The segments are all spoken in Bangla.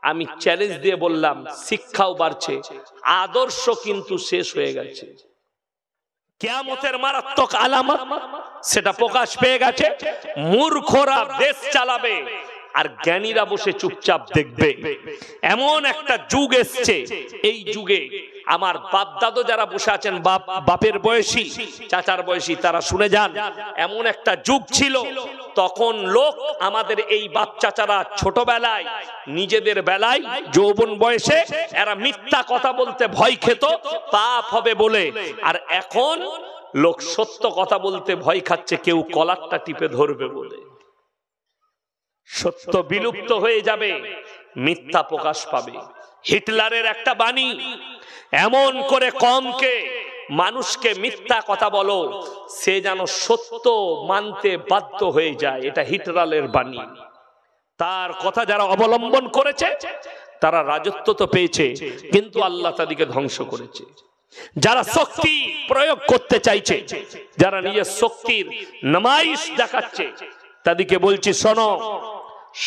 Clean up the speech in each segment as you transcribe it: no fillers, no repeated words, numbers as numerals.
আমি চ্যালেঞ্জ দিয়ে বললাম শিক্ষাও বাড়ছে, আদর্শ কিন্তু শেষ হয়ে গেছে। কিয়ামতের মারাত্মক আলামত সেটা প্রকাশ পেয়ে গেছে। মূর্খরা দেশ চালাবে আর জ্ঞানীরা বসে চুপচাপ দেখবে। এমন একটা যুগ এসছে, এই যুগে আমার বাপ দাদু যারা বসে আছেন, বাপের বয়সী, চাচার বয়সী, তারা শুনে যান, এমন একটা যুগ ছিল তখন লোক আমাদের এই বাপ চাচারা ছোটবেলায় নিজেদের বেলায় যৌবন বয়সে এরা মিথ্যা কথা বলতে ভয় খেত পাপ হবে বলে, আর এখন লোক সত্য কথা বলতে ভয় খাচ্ছে কেউ কলারটা টিপে ধরবে বলে। সত্য বিলুপ্ত হয়ে যাবে, মিথ্যা প্রকাশ পাবে। হিটলারের একটা বাণী, এমন করে কমকে মানুষকে মিথ্যা কথা বলো সে যেন সত্য মানতে বাধ্য হয়ে যায়, এটা হিটলারের বাণী। তার কথা যারা অবলম্বন করেছে তারা রাজত্ব তো পেয়েছে, কিন্তু আল্লাহ তাদেরকে ধ্বংস করেছে। যারা শক্তি প্রয়োগ করতে চাইছে, যারা নিজের শক্তির নামাইশ দেখাচ্ছে, তাদেরকে বলছি শোনো,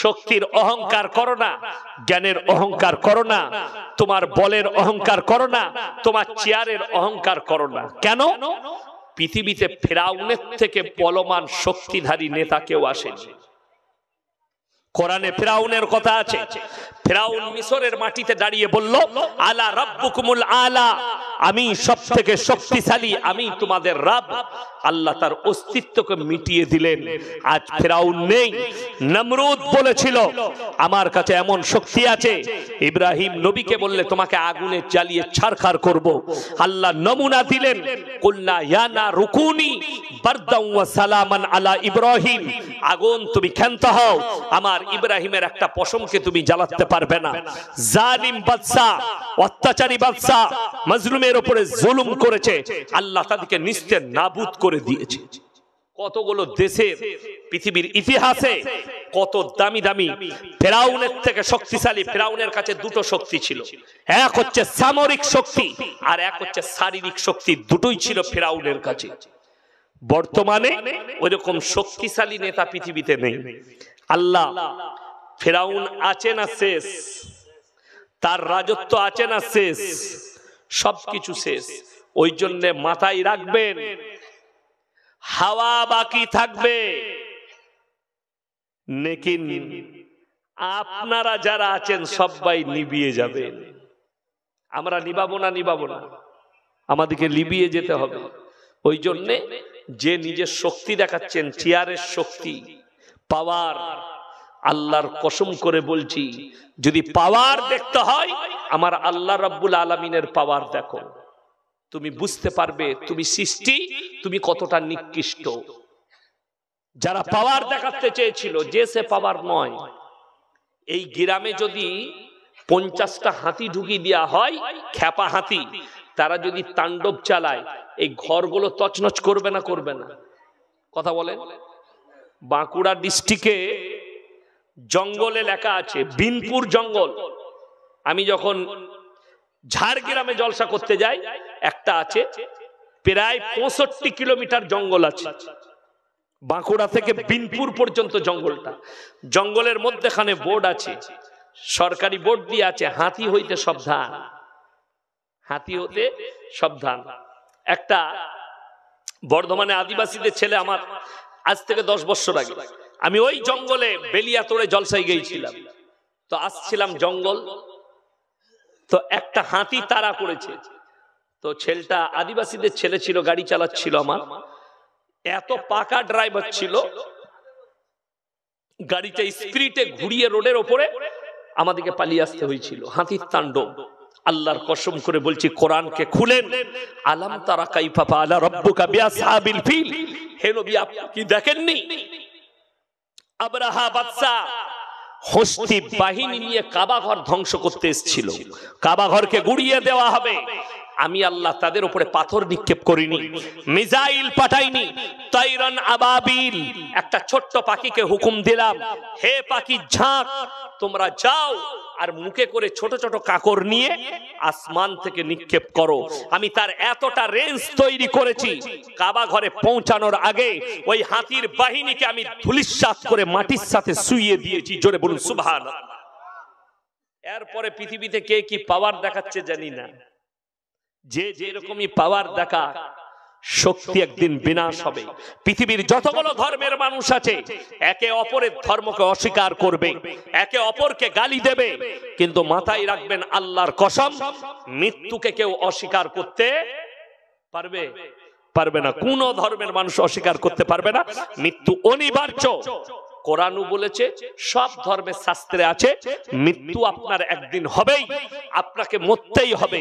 শক্তির অহংকার করো না, জ্ঞানের অহংকার করো না, তোমার বলের অহংকার করো না, তোমার চেয়ারের অহংকার করো না। কেন? পৃথিবীতে ফেরাউনের থেকে বলবান শক্তিধারী নেতা কেউ আসেনি। কোরআনে ফেরাউনের কথা আছে। ফেরাউন মিশরের মাটিতে দাঁড়িয়ে বলল, আলা রাব্বুকুমুল আলা, আমি সবথেকে শক্তিশালী, আমি তোমাদের রব। আল্লাহ তার অস্তিত্বকে মিটিয়ে দিলেন। আজ ফেরাউন নেই। নমরুদ বলেছিল আমার কাছে এমন শক্তি আছে, ইব্রাহিম নবীকে বললে তোমাকে আগুনে জ্বালিয়ে ছারখার করব। আল্লাহ নমুনা দিলেন, কুলনা ইয়া নারু কুনি বারদান ওয়া সালামান আলা ইব্রাহিম, আগুন তুমি ক্ষান্ত হও, আমার ইব্রাহিমের একটা পশমকে তুমি জ্বালাতে পারবে না। জালিম বাদশা, অত্যাচারী বাদশা মাজলুমের উপরে জুলুম করেছে, আল্লাহ তাদেরকে নিস্তের নাবুদ করে দিয়েছে। কতগুলো দেশের পৃথিবীর ইতিহাসে কত দামি দামি ফেরাউনের থেকে শক্তিশালী, ফেরাউনের কাছে দুটো শক্তি ছিল, এক হচ্ছে সামরিক শক্তি আর এক হচ্ছে শারীরিক শক্তি, দুটোই ছিল ফেরাউনের কাছে। বর্তমানে ওইরকম শক্তিশালী নেতা পৃথিবীতে নেই। আল্লাহ, ফেরাউন আছে না শেষ, তার রাজত্ব আছে না শেষ, সবকিছু শেষ। ওই জন্য মাথায় রাখবেন, হাওয়া বাকি থাকবে, লেকিন আপনারা যারা আছেন সবাই নিভিয়ে যাবেন। আমরা নিভাবো না, আমাদেরকে নিভিয়ে যেতে হবে। ওই জন্যে যে নিজের শক্তি দেখাচ্ছেন, চেয়ারের শক্তি, পাওয়ার, আল্লাহর কসম করে বলছি, যদি পাওয়ার দেখতে হয় আমার আল্লাহ রাব্বুল আলামিনের পাওয়ার দেখো, তুমি বুঝতে পারবে তুমি সৃষ্টি, তুমি কতটা নিকৃষ্ট। যারা পাওয়ার দেখাতে চেয়েছিল, যে সে পাওয়ার নয়। এই গ্রামে যদি 50টা হাতি ঢুকিয়ে দেওয়া হয়, খ্যাপা হাতি, তারা যদি তাণ্ডব চালায়, এই ঘরগুলো তছনছ করবে না? করবে না? কথা বলেন। বাঁকুড়া ডিস্ট্রিক্টে জঙ্গলে লেখা আছে, বিনপুর জঙ্গল। আমি যখন ঝাড়গ্রামে জলসা করতে যাই, একটা আছে, প্রায় 65 কিলোমিটার জঙ্গল আছে, বাঁকুড়া থেকে বিনপুর পর্যন্ত জঙ্গলটা। জঙ্গলের মধ্যেখানে বোর্ড আছে, সরকারি বোর্ড দিয়ে আছে, হাতি হইতে সাবধান, হাতি হতে সাবধান। একটা বর্ধমানে আদিবাসীদের ছেলে, আমার আজ থেকে 10 বছর আগে আমি ওই জঙ্গলে বেলিয়াতোড়ে জলসায় গিয়েছিলাম। তো আসছিলাম জঙ্গল, তো একটা হাতি তাড়া করেছে। তো ছেলেটা আদিবাসীদের ছেলে ছিল, গাড়ি চালাচ্ছিল। আমার এত পাকা ড্রাইভার ছিল, গাড়িটা স্পিডে ঘুরিয়ে রোডের ওপরে আমাদেরকে পালিয়ে আসতে হয়েছিল। হাতির তাণ্ডব, আল্লাহর কসম করে বলছি, কোরআনকে খুলেন, আলাম তারা কাইফা ফাআলা রাব্বুকা বিআসহাবিল ফিল। হে নবী, আপনি কি দেখেননি? আবরাহা বাদশা হস্তি বাহিনী নিয়ে কাবা ঘর ধ্বংস করতে এসেছিল, কাবা ঘরকে গুড়িয়ে দেওয়া হবে। আমি আল্লাহ তাদের উপরে পাথর নিক্ষেপ করিনি, মিসাইল পাঠাইনি, তাইরান আবাবিল, একটা ছোট্ট পাখিকে হুকুম দিলাম, হে পাখি ঝাঁক, তোমরা যাও আর মুখে করে ছোট ছোট কাকড় নিয়ে আসমান থেকে নিক্ষেপ করো। আমি তার এতটা রেঞ্জ তৈরি করেছি, কাবা ঘরে পৌঁছানোর আগে ওই হাতির বাহিনীকে আমি ধুলিস্যাৎ করে মাটির সাথে শুইয়ে দিয়েছি। জোরে বলুন সুবহানাল্লাহ। এরপরে পৃথিবীতে কে কি পাওয়ার দেখাচ্ছে জানি না, যে যেরকমই পাওয়ার দেখা শক্তি একদিন বিনাশ হবে। পৃথিবীর যতগুলো ধর্মের মানুষ আছে একে অপরের ধর্মকে অস্বীকার করবে, একে অপরকে গালি দেবে, কিন্তু মাথায় রাখবেন আল্লাহর কসম, মৃত্যুকে কেউ অস্বীকার করতে পারবে পারবে না। কোন ধর্মের মানুষ অস্বীকার করতে পারবে না, মৃত্যু অনিবার্য। কোরআনও বলেছে, সব ধর্মের শাস্ত্রে আছে, মৃত্যু আপনার একদিন হবেই, আপনাকে মরতেই হবে।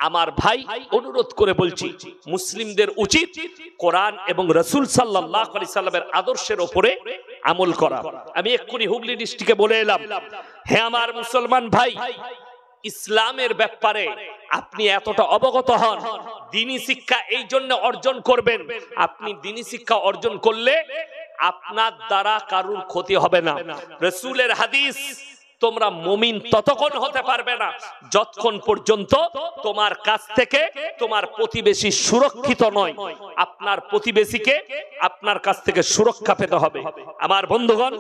আমার ভাই অনুরোধ করে বলছি, মুসলিমদের উচিত কোরআন এবং রাসূল সাল্লাল্লাহু আলাইহি সাল্লামের আদর্শের উপরে আমল করা। আমি এক্ষুনি হুগলি ডিস্ট্রিক্টে বলে এলাম, হে আমার মুসলমান ভাই, ইসলামের ব্যাপারে আপনি এতটা অবগত হন, দ্বীনি শিক্ষা এই জন্য অর্জন করবেন। আপনি দ্বীনি শিক্ষা অর্জন করলে আপনার দ্বারা কারুর ক্ষতি হবে না। রাসূলের হাদিস, তোমরা মুমিন ততক্ষণ হতে পারবে না যতক্ষণ পর্যন্ত তোমার কাছ থেকে তোমার প্রতিবেশী সুরক্ষিত নয়। আপনার প্রতিবেশীকে আপনার কাছ থেকে সুরক্ষা পেতে হবে। আমার বন্ধুগণ,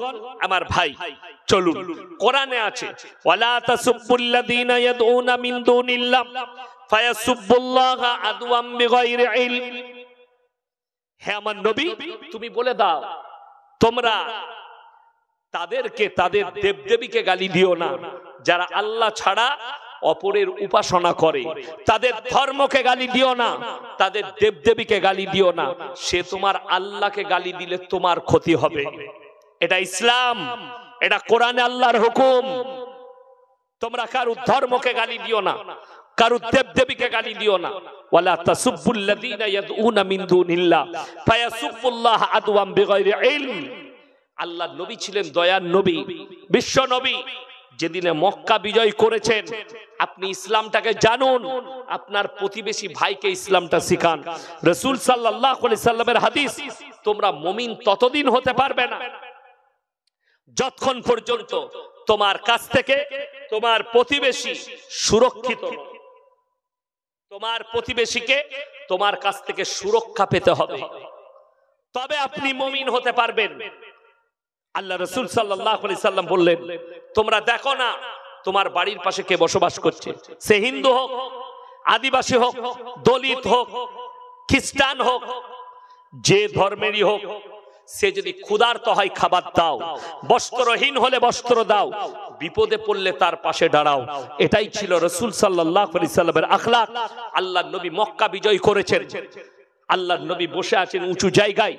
আমার ভাই, চলুন, কোরআনে আছে, ওয়ালা তাসুব্বুল্লাযীনা ইয়াদউনা মিন দুনিল্লাহ ফায়াসুব্বুল্লাহা আদওয়াম বিগাইরি ইলম। হে আমার নবী, তুমি বলে দাও, তোমরা তাদেরকে, তাদের দেবদেবীকে গালি দিও না যারা আল্লাহ ছাড়া অপরের উপাসনা করে। তাদের ধর্মকে গালি দিও না, তাদের দেবদেবীকে গালি দিও না। সে তোমার আল্লাহকে গালি দিলে তোমার ক্ষতি হবে। এটা ইসলাম, এটা কোরআনে আল্লাহর হুকুম। তোমরা কারুর ধর্মকে গালি দিও না, কারুর দেবদেবীকে গালি দিও না। ওয়ালা তাসুব্বুল্লাযীনা ইয়াদউনা মিন দুনিল্লাহ ফায়াসুব্বুল্লাহা আদওয়াম বিগাইরি ইলম। আল্লাহর নবী ছিলেন দয়ার নবী, বিশ্ব নবী। যেদিনে মক্কা বিজয় করেছেন, আপনি ইসলামটাকে জানুন, আপনার প্রতিবেশী ভাইকে ইসলামটা শিখান। রাসূল সাল্লাল্লাহু আলাইহি সাল্লামের হাদিস, তোমরা মুমিন ততদিন হতে পারবে না যতক্ষণ পর্যন্ত তোমার কাছ থেকে তোমার প্রতিবেশী সুরক্ষিত। তোমার প্রতিবেশীকে তোমার কাছ থেকে সুরক্ষা পেতে হবে, তবে আপনি মুমিন হতে পারবেন। আল্লাহ রাসূল সাল্লাল্লাহু আলাইহি সাল্লাম বললেন, তোমরা দেখো না তোমার বাড়ির পাশে কে বসবাস করছে, সে হিন্দু হোক, আদিবাসী হোক, দলিত হোক, খ্রিস্টান হোক, যে ধর্মেরই হোক, সে যদি ক্ষুধার্ত হয় খাবার দাও, বস্ত্রহীন হলে বস্ত্র দাও, বিপদে পড়লে তার পাশে দাঁড়াও। এটাই ছিল রাসূল সাল্লাল্লাহু আলাইহি সাল্লামের আখলাক। আল্লাহর নবী মক্কা বিজয় করেছেন, আল্লাহর নবী বসে আছেন উঁচু জায়গায়,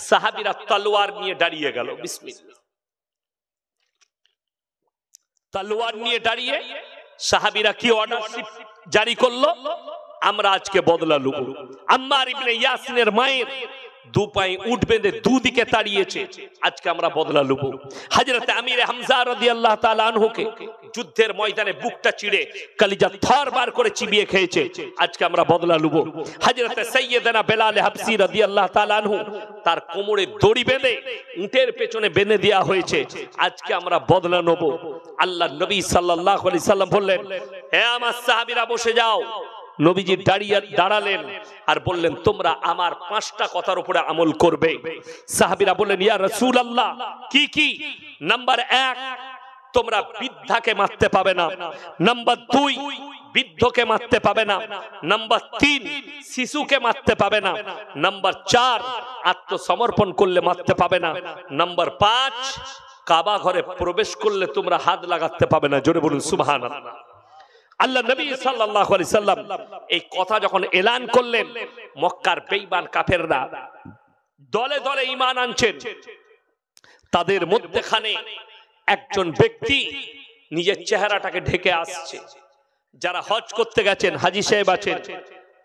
সাহাবীরা তলোয়ার নিয়ে দাঁড়িয়ে গেল। বিসমিল্লাহ, তলোয়ার নিয়ে দাঁড়িয়ে সাহাবীরা কি অর্ডারশিপ জারি করলো, আমরা আজকে বদলা লুব। আম্মার ইবনে ইয়াসিনের মায়ের দু পায়ে উট বেঁধে দুদিকে তাড়িয়েছে, আজকে আমরা বদলা লুব। হযরত আমির হামজা রাদিয়াল্লাহু তাআলা আনহুকে যুদ্ধের ময়দানে বুকটা চিড়ে কলিজা থরবার করে চিবিয়ে খেয়েছে, আজকে আমরা বদলা লুব। হযরত সাইয়্যিদানা বেলাল হাবসি রাদিয়াল্লাহু তাআলা আনহু, তার কোমরে দড়ি বেঁধে উটের পেছনে বেঁধে দেওয়া হয়েছে, আজকে আমরা বদলা নেব। আল্লাহর নবী সাল্লাল্লাহু আলাইহি সাল্লাম বললেন, হে আমার সাহাবীরা বসে যাও। নবীজি দাঁড়ালেন আর বললেন, তোমরা আমার 5টা কথার উপরে আমল করবে। সাহাবীরা বললেন, ইয়া রাসূলুল্লাহ, কি কি? নাম্বার 1, তোমরা বৃদ্ধাকে মারতে পাবে না। নাম্বার 2, বৃদ্ধকে মারতে পাবে না। নাম্বার 3, শিশুকে মারতে পাবে না। নাম্বার 4, আত্মসমর্পণ করলে মারতে পাবে না। নাম্বার 5, কাবা ঘরে প্রবেশ করলে তোমরা হাত লাগাতে পাবে না। জোরে বলুন সুবহানাল্লাহ। আল্লাহ নবী সাল্লাল্লাহু আলাইহি সাল্লাম এই কথা যখন এলান করলেন, মক্কার বেঈমান কাফেররা দলে দলে ঈমান আনছেন। তাদের মধ্যখানে একজন ব্যক্তি নিজের চেহারাটাকে ঢেকে আসছে। যারা হজ করতে গেছেন, হাজী সাহেব আছেন,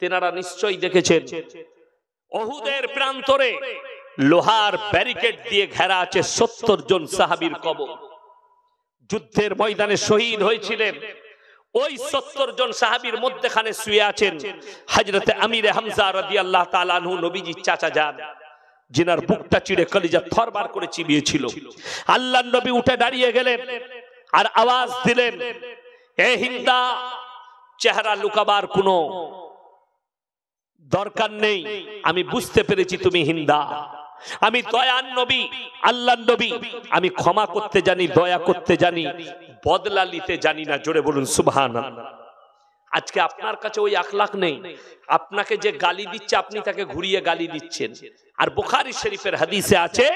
তেনারা নিশ্চয়ই দেখেছেন উহুদের প্রান্তরে লোহার ব্যারিকেড দিয়ে ঘেরা আছে 70 জন সাহাবীর কবর। যুদ্ধের ময়দানে শহীদ হয়েছিলেন ওই 70 জন সাহাবীর মধ্যখানে শুয়ে আছেন হযরত আমির হামজা রাদিয়াল্লাহু তাআলা আনহু, নবীজির চাচা যান, জিনার বুকটা চিড়ে কলিজা থরবার করে চিবিয়েছিল। আল্লাহর নবী উঠে দাঁড়িয়ে গেলেন আর আওয়াজ দিলেন, হে হিন্দা, চেহারা লুকাবার কোনো দরকার নেই, আমি বুঝতে পেরেছি তুমি হিন্দা। আমি দয়ার নবী, আল্লাহর নবী। আমি ক্ষমা করতে জানি, দয়া করতে জানি, বদলা নিতে জানি না। জোরে বলুন সুবহানাল্লাহ। আজকে আপনার কাছে ওই আখলাক নেই। আপনাকে যে গালি দিচ্ছে আপনি তাকে ঘুরিয়ে গালি দিচ্ছেন। আর বুখারী শরীফের হাদিসে আছে,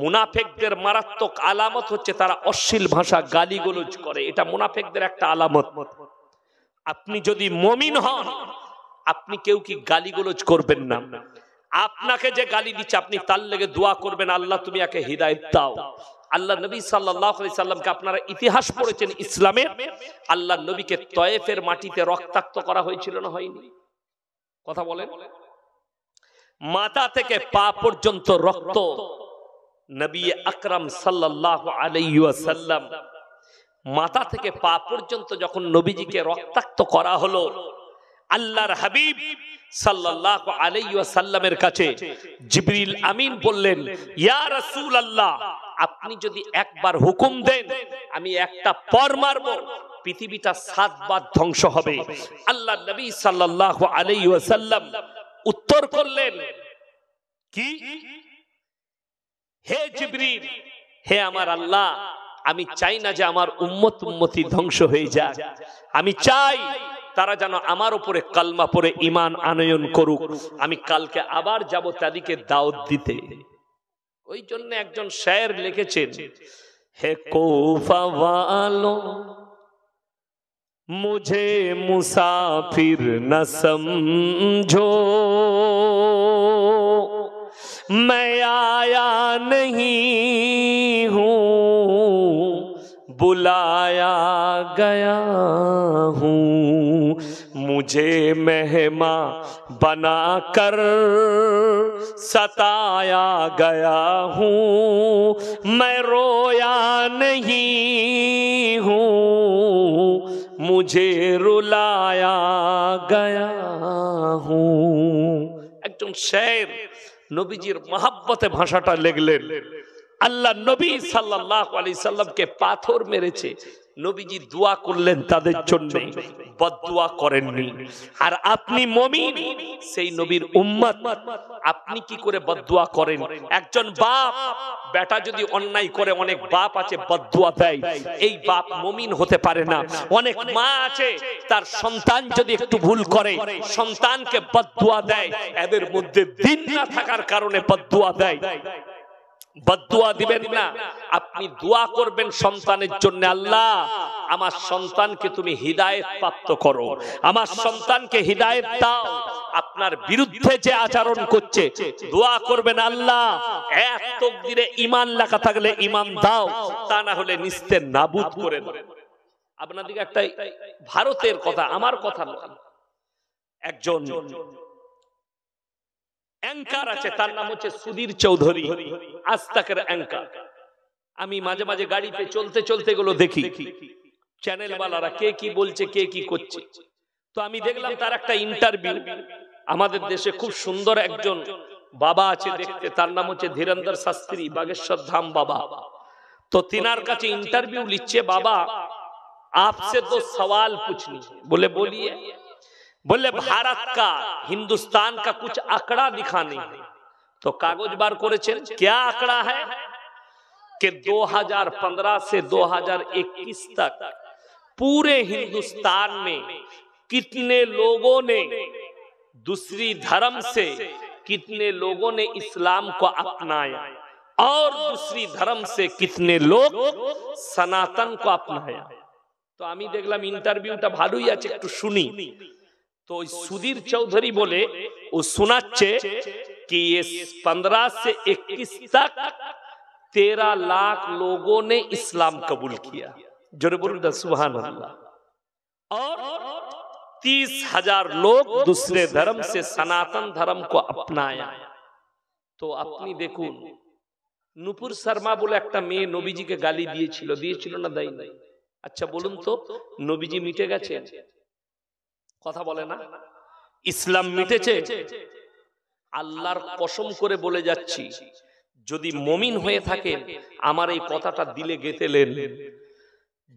মুনাফিকদের মারাত্মক আলামত হচ্ছে তারা অশ্লীল ভাষা গালিগালাজ করে। এটা মুনাফিকদের একটা আলামত। আপনি যদি মুমিন হন, আপনি কেউ কি গালিগালাজ করবেন না। আপনাকে যে গালি দিচ্ছে আপনি তার লেগে দোয়া করবেন, আল্লাহ তুমি একে হিদায়াত দাও। আল্লাহ নবী সাল্লাল্লাহু আলাইহি সাল্লামকে আপনারা ইতিহাস পড়েছেন ইসলামের, আল্লাহ নবীকে তয়েফের মাটিতে রক্তাক্ত করা হয়েছিল না হয়নি? কথা বলেন। মাথা থেকে পা পর্যন্ত রক্ত। নবী আকরাম সাল্লাল্লাহু আলাইহি ওয়াসাল্লাম মাথা থেকে পা পর্যন্ত যখন নবীজিকে রক্তাক্ত করা হলো, আল্লাহর হাবিব সাল্লাল্লাহু আলাইহি ওয়াসাল্লামের কাছে জিবরিল আমিন বললেন, ইয়া রাসূলুল্লাহ, আপনি যদি একবার হুকুম দেন আমি একটা পর মারব, পৃথিবীটা 7 বার ধ্বংস হবে। আল্লাহ নবী সাল্লাল্লাহু আলাইহি ওয়াসাল্লাম উত্তর করলেন, কি? হে জিবরিল, হে আমার আল্লাহ, আমি চাই না যে আমার উম্মতি ধ্বংস হয়ে যাক। আমি চাই তারা যেন আমার উপরে কালমা পড়ে ঈমান আনয়ন করুক। আমি কালকে আবার যাব তাদেরকে দাওয়াত দিতে। ওই জন্য একজন শায়ের লিখেছেন, হে কুফা ওয়ালো মুঝে মুসাফির না সমঝো, मैं आया नहीं हूँ, बुलाया गया हूँ। मुझे मेहमान बनाकर सताया गया हूँ, मैं रोया नहीं हूँ, मुझे रुलाया गया हूँ। একজন শায়ের নবীজির মহব্বতে ভাষাটা লিখলেন। আল্লাহ নবী সাল্লাল্লাহু আলাইহি সাল্লামকে পাথর মেরেছে, নবীজি দোয়া করলেন তাদের জন্য, বদদুয়া করেননি। আর আপনি মুমিন, সেই নবীর উম্মত, আপনি কি করে বদদুয়া করেন? একজন বাপ বেটা যদি অন্যায় করে, অনেক বাপ আছে বদদুয়া দেয়, এই বাপ মুমিন হতে পারে না। অনেক মা আছে তার সন্তান যদি একটু ভুল করে সন্তানকে বদদুয়া দেয়, এদের মধ্যে দিন না থাকার কারণে বদদুয়া দেয়। বদদুয়া দিবেন না, আপনি দোয়া করবেন সন্তানের জন্য, আল্লাহ আমার সন্তানকে তুমি হিদায়াত প্রাপ্ত করো, আমার সন্তানকে হিদায়াত দাও। আপনার বিরুদ্ধে যে আচরণ করছে দোয়া করবেন, আল্লাহ এক তাকদীরে ঈমান লেখা থাকলে ঈমান দাও, তা না হলে নিস্তে নাবুদ করে দাও। আপনাদেরকে একটা ভারতের কথা, আমার কথা নয়, একজন অ্যাঙ্কার আছে, তার নাম হচ্ছে সুধীর চৌধুরী, আজ তাকের অ্যাঙ্কার। আমি মাঝে মাঝে গাড়িতে চলতে চলতে গুলো দেখি চ্যানেল ওয়ালারা কে কি বলছে, কে কি করছে। তো আমি দেখলাম তার একটা ইন্টারভিউ। আমাদের দেশে খুব সুন্দর একজন বাবা আছে দেখতে, তার নাম হচ্ছে ধীরেন্দ্র শাস্ত্রী, বাগেশ্বর ধাম বাবা। তো তিনার কাছে ইন্টারভিউ লিখছে, বাবা आपसे दो सवाल पूछनी, बोले बोलिए। बोले भारत का, हिंदुस्तान का कुछ आंकड़ा दिखाने। तो कागज बार करेছেন, क्या आंकड़ा है कि 2015 से 2021 तक पूरे हिंदुस्तान में कितने लोगों ने दूसरी धर्म से, कितने लोगों ने इस्लाम को अपनाया और दूसरी धर्म से कितने लोग सनातन को अपनाया। तो आमी देखलाम इंटरव्यूटा भालोई आछे, एकटु शुनी। तो सुधीर चौधरी बोले, वो सुनाচ্ছে कि ये 15 से 21 तक 13 लाख लोगों ने इस्लाम कबूल किया। जोरे बोलूं सुभान अल्लाह। और 30,000 लोग दूसरे धर्म से सनातन धर्म को अपनाया। तो अपनी देखুন, নুপুর শর্মা বলে একটা মেয়ে নবীজিকে গালি দিয়েছিল না দেয় নাই? আচ্ছা বলুন তো, নবীজি মিটে গেছে? কথা বলে না, ইসলাম মিটেছে? আল্লাহর কসম করে বলে যাচ্ছি, যদি মুমিন হয়ে থাকেন আমার এই কথাটা দিলে গেঁথেলেন।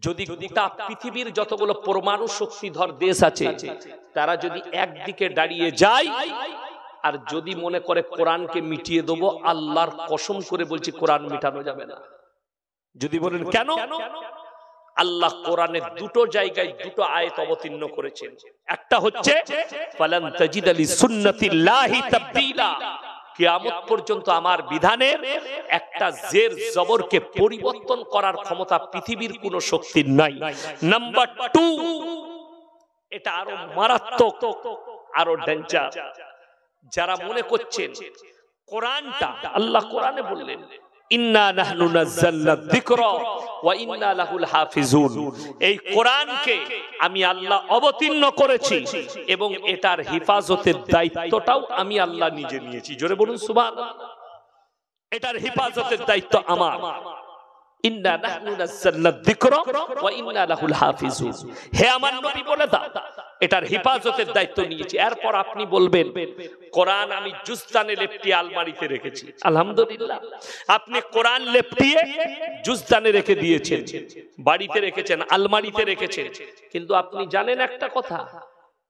যদি গোটা পৃথিবীর যতগুলো পরমাণু শক্তিধর দেশ আছে তারা যদি একদিকে দাঁড়িয়ে যায়, আর যদি মনে করে কোরআনকে মিটিয়ে দেবো, আল্লাহর কসম করে বলছি কোরআন মিটানো যাবে না। যদি বলেন কেন, আল্লাহ কোরআনের দুটো জায়গায় দুটো আয়াত অবতীর্ণ করেছেন। একটা হচ্ছে ফালান তাজিদ লিসুন্নাতিল্লাহি তাবদীলা, কিয়ামত পর্যন্ত আমার বিধানের একটা জের জবরকে পরিবর্তন করার ক্ষমতা পৃথিবীর কোনো শক্তির নাই। নাম্বার 2, এটা আরো মারাত্মক, আরো ডেঞ্জার। যারা মনে করছেন কোরআনটা, আল্লাহ কোরআনে বললেন ইন্না নাহনু নাযালনা যিকরা ওয়া ইন্না লাহুল হাফিজুন, এই কোরআনকে আমি আল্লাহ অবতীর্ণ করেছি এবং এটার হেফাজতের দায়িত্বটাও আমি আল্লাহ নিজে নিয়েছি। জোরে বলুন সুবহানাল্লাহ। এটার হেফাজতের দায়িত্ব আমার। ইন্না নাহনু নাযালনা যিকরা ওয়া ইন্না লাহুল হাফিজুন, হে আমার নবী বলে দাও এটার হেফাজতের দায়িত্ব নিয়েছি। এরপর আপনি বলবেন কোরআন আমি জুজদানে লেপটিয়ে আলমারিতে রেখেছি। আলহামদুলিল্লাহ, আপনি কোরআন লেপটিয়ে জুজদানে রেখে দিয়েছেন, বাড়িতে রেখেছেন, আলমারিতে রেখেছেন, কিন্তু আপনি জানেন একটা কথা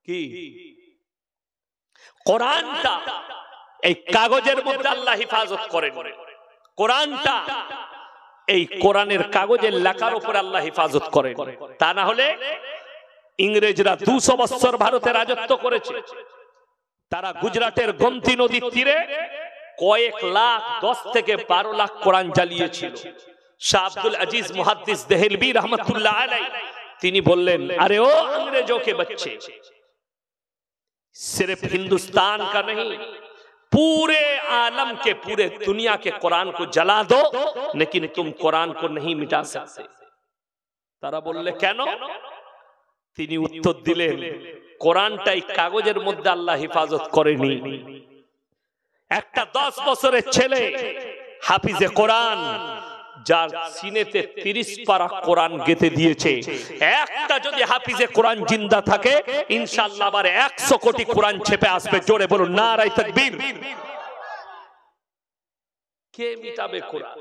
কি, কোরআনটা এই কাগজের মধ্যে আল্লাহ হেফাজত করেন। কোরআনটা এই কোরআনের কাগজের লেখার উপর আল্লাহ হেফাজত করেন। তা না হলে ইংরেজরা 200 বছর ভারতে রাজত্ব করেছে। তারা গুজরাটের গোমতী নদীর তীরে কয়েক লাখ, 10 থেকে 12 লাখ কোরআন জ্বালিয়েছিল। শাহ আব্দুল আজিজ মুহাদ্দিস দেহলভী रहमतुल्लाह अलैह তিনি বললেন, আরে ও अंग्रेजों के बच्चे, सिर्फ हिंदुस्तान का नहीं, पूरे आलम के, पूरे दुनिया के कुरान को जला दो, लेकिन तुम कुरान को नहीं मिटा सकते। তারা বললে কেন? তিনি উত্তর দিলেন, কোরআনটাই কাগজের মধ্যে আল্লাহ হেফাজত করেনি। একটা 10 বছরের ছেলে হাফিজে কোরআন, যার সিনেতে 30 পারা কোরআন গেঁথে দিয়েছে, একটা যদি হাফিজে কোরআন জিন্দা থাকে ইনশাআল্লাহ আবার 100 কোটি কোরআন ছেপে আসবে। জোরে বলুন নারায়ে তাকবীর। কে মিটাবে কোরআন?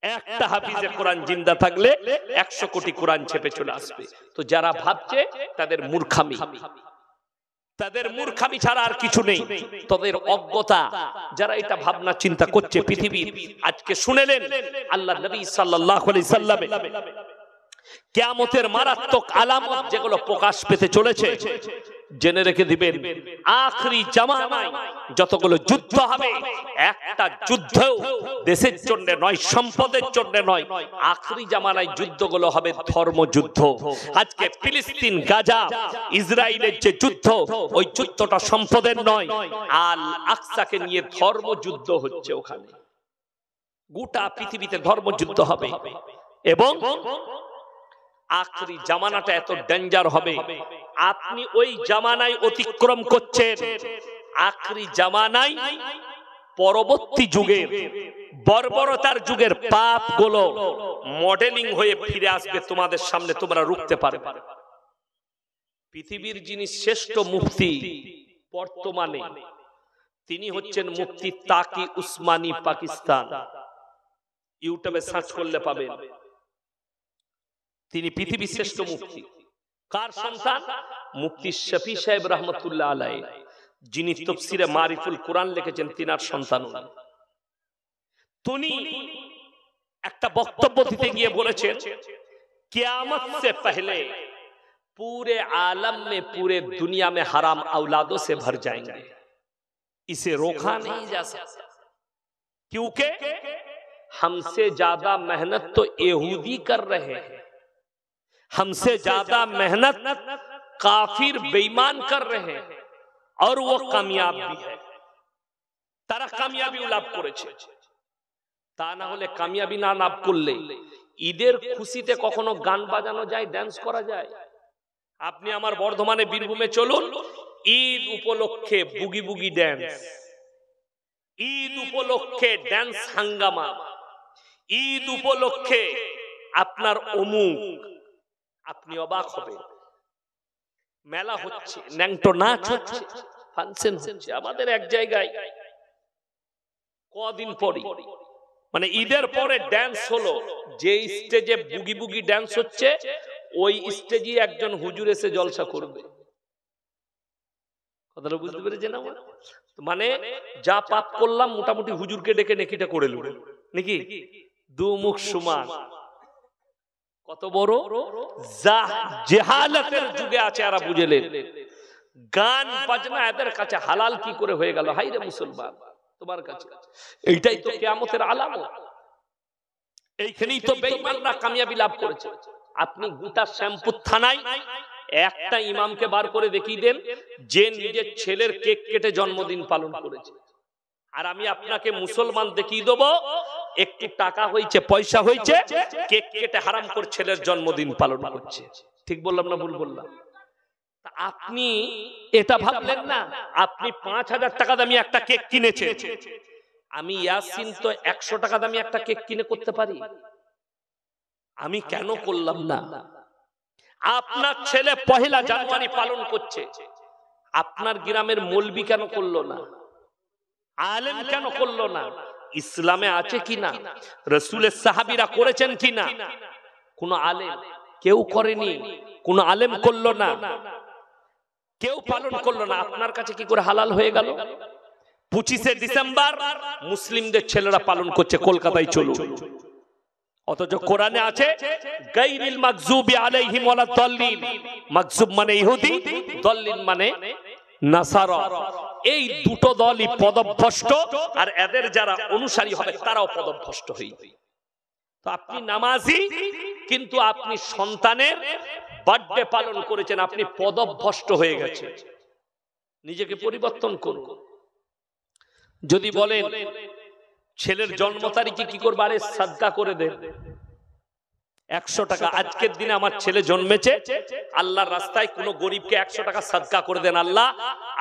একটা হাফিজে কোরআন জিন্দা থাকলে 100 কোটি কোরআন ছেপে চলে আসবে। তো যারা ভাবছে তাদের মূর্খামি, তাদের মূর্খামি ছাড়া আর কিছু নেই, তাদের অজ্ঞতা। যারা এটা ভাবনা চিন্তা করছে পৃথিবীর, আজকে শুনেলেন আল্লাহ নবী সাল্লাল্লাহু আলাইহি সাল্লামে কিয়ামতের মারাত্মক আলামত যেগুলো প্রকাশ পেতে চলেছে, জেনে রেখে দিবেন আখরি জামানায় যতগুলো যুদ্ধ হবে, একটা যুদ্ধ দেশের জন্য নয়, সম্পদের জন্য নয়, আখরি জামানায় যুদ্ধগুলো হবে ধর্মযুদ্ধ। আজকে ফিলিস্তিন, গাজা, ইসরায়েলের যে যুদ্ধ, ওই যুদ্ধটা সম্পদের নয়, আল আকসাকে নিয়ে ধর্মযুদ্ধ হচ্ছে। ওখানে গোটা পৃথিবীতে ধর্মযুদ্ধ হবে এবং আখরি জামানাটা এত ডেঞ্জার হবে। আপনি ওই জামানায় অতিক্রম করছেন, আখরি জামানায় পরবর্তী যুগের বর্বরতার যুগের পাপগুলো মডেলিং হয়ে ফিরে আসবে তোমাদের সামনে, তোমরা রুখতে পারবে। পৃথিবীর যিনি শ্রেষ্ঠ মুফতি বর্তমানে, তিনি হচ্ছেন মুফতি তাকি উসমানী, পাকিস্তান। ইউটিউবে সার্চ করলে পাবেন। তিনি পৃথিবীর শ্রেষ্ঠ মুফতি। কার সন্তান? মুফতি শফি সাহেব রহমতুল্লাহ আলাইহি, যিনি তাফসীরে মারিফুল কোরআন লিখেছেন, তিনার সন্তান। তিনি একটা বক্তব্য দিতে গিয়ে বলেছেন, কিয়ামত से पहले पूरे आलम में, पूरे दुनिया में हराम औलादों से भर जाएंगे, इसे रोका नहीं जा सकता, क्योंकि हमसे ज्यादा मेहनत तो यहूदी कर रहे हैं, हमसे ज्यादा मेहनत काफिर बेईमान कर रहे हैं, और वो कामयाब भी है। तारा कामयाबी लाभ করেছে। তা না হলে কামিয়াবি না লাভ করলে ঈদের খুশিতে কখনো গান বাজানো যায়, ডান্স করা যায়? আপনি আমার বর্ধমানে বীরভূমে চলুন, ঈদ উপলক্ষে বুগি বুগি ডান্স, ঈদ উপলক্ষে ডান্স হাঙ্গামা, ঈদ উপলক্ষে আপনার অমুক, আপনি অবাক হবেন। মেলা হচ্ছে, ন্যাংটো নাচ হচ্ছে, ফাংশন হচ্ছে। আমাদের এক জায়গায় কদিন পরে, মানে ঈদের পরে ডান্স হলো, যে স্টেজে বুগি বুগি ডান্স হচ্ছে ওই স্টেজে একজন হুজুর এসে জলসা করবে। কথাটা বুঝতে পেরেছেন? মানে যা পাপ করলাম মোটামুটি হুজুরকে ডেকে নেকিটা করে নেব নাকি, দু মুখ সমান। কত বড় জাহালাতের যুগে আছে, এরা বুঝলেন গান বাজনা এদের কাছে হালাল কি করে হয়ে গেল। হাই রে মুসলমান, তোমার কাছে এইটাই তো কিয়ামতের আলামত। এইখানেই তো বেঈমানরা কামিয়াবি লাভ করেছে। আপনি গোটা শ্যামপুর থানায় একটা ইমামকে বার করে দেখিয়ে দেন যে নিজের ছেলের কেক কেটে জন্মদিন পালন করেছে, আর আমি আপনাকে মুসলমান দেখিয়ে দেবো একটু টাকা হয়েছে, পয়সা হয়েছে, কেক কেটে হারাম করে ছেলের জন্মদিন পালন করছে। ঠিক বললাম না ভুল বললাম? আপনি এটা ভাবলেন না, আপনি 5,000 টাকা দামি একটা কেক কিনেছেন, আমি ইয়াসিন তো 100 টাকা দামি একটা কেক কিনে করতে পারি, আমি কেন করলাম না? আপনার ছেলে পহেলা জানুয়ারি পালন করছে, আপনার গ্রামের মৌলবি কেন করলো না? আলেম কেন করলো না? ইসলামে আছে কিনা? রাসূলের সাহাবীরা করেছেন কিনা? কোন আলেম কেউ করেনি, কোন আলেম করলো না, কেউ পালন করলো না। আপনার কাছে কি করে হালাল হয়ে গেল? 25শে ডিসেম্বর মুসলিমদের ছেলেরা পালন করছে, কলকাতায় চলুন। অথচ কোরআনে আছে গায়রিল মাগযুবি আলাইহিম ওয়ালা দাল্লিন। মাগযুব মানে ইহুদি, দাল্লিন মানে নাসারা। এই দুটো দলই পদভ্রষ্ট, আর এদের যারা অনুসারী হবে তারাও পদভ্রষ্ট হইবে। তো আপনি নামাজি, কিন্তু আপনি সন্তানের বার্থডে পালন করেছেন, আপনি পদভ্রষ্ট হয়ে গেছে। নিজেকে পরিবর্তন করুন। যদি বলেন ছেলের জন্ম তারিখে কি করবে, আরে সাদকা করে দেন 100 টাকা। আজকের দিনে আমার ছেলে জন্মেছে, আল্লাহর রাস্তায় কোন গরিবকে 100 টাকা সাদকা করে দেন। আল্লাহ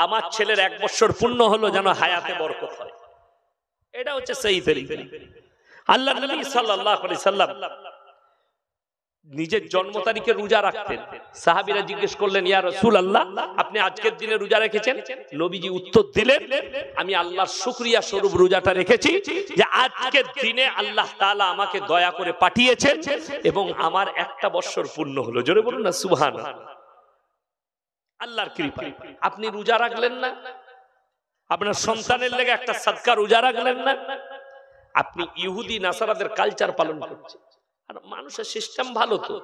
আমার ছেলের 1 বছর পূর্ণ হলো, যেন হায়াতে বরকত হয়। এটা হচ্ছে সেই তরিকা। আল্লাহর নবী সাল্লাল্লাহু আলাইহি সাল্লাম নিজের জন্ম তারিখে রোজা রাখতেন। সাহাবীরা জিজ্ঞেস করলেন, ইয়া রাসূলুল্লাহ আপনি আজকের দিনে রোজা রেখেছেন? নবীজি উত্তর দিলেন, আমি আল্লাহর শুকরিয়া স্বরূপ রোজাটা রেখেছি যে আজকের দিনে আল্লাহ তাআলা আমাকে দয়া করে পাঠিয়েছেন এবং আমার 1 বছর পূর্ণ হলো। জোরে বলুন না সুবহানাল্লাহ। আল্লাহর কৃপা। আপনি রোজা রাখলেন না, আপনার সন্তানের লেগে একটা সাদকা রোজা রাখলেন না, আপনি ইহুদি নাসারাদের কালচার পালন করছেন। আর মানুষের সিস্টেম ভালো তো,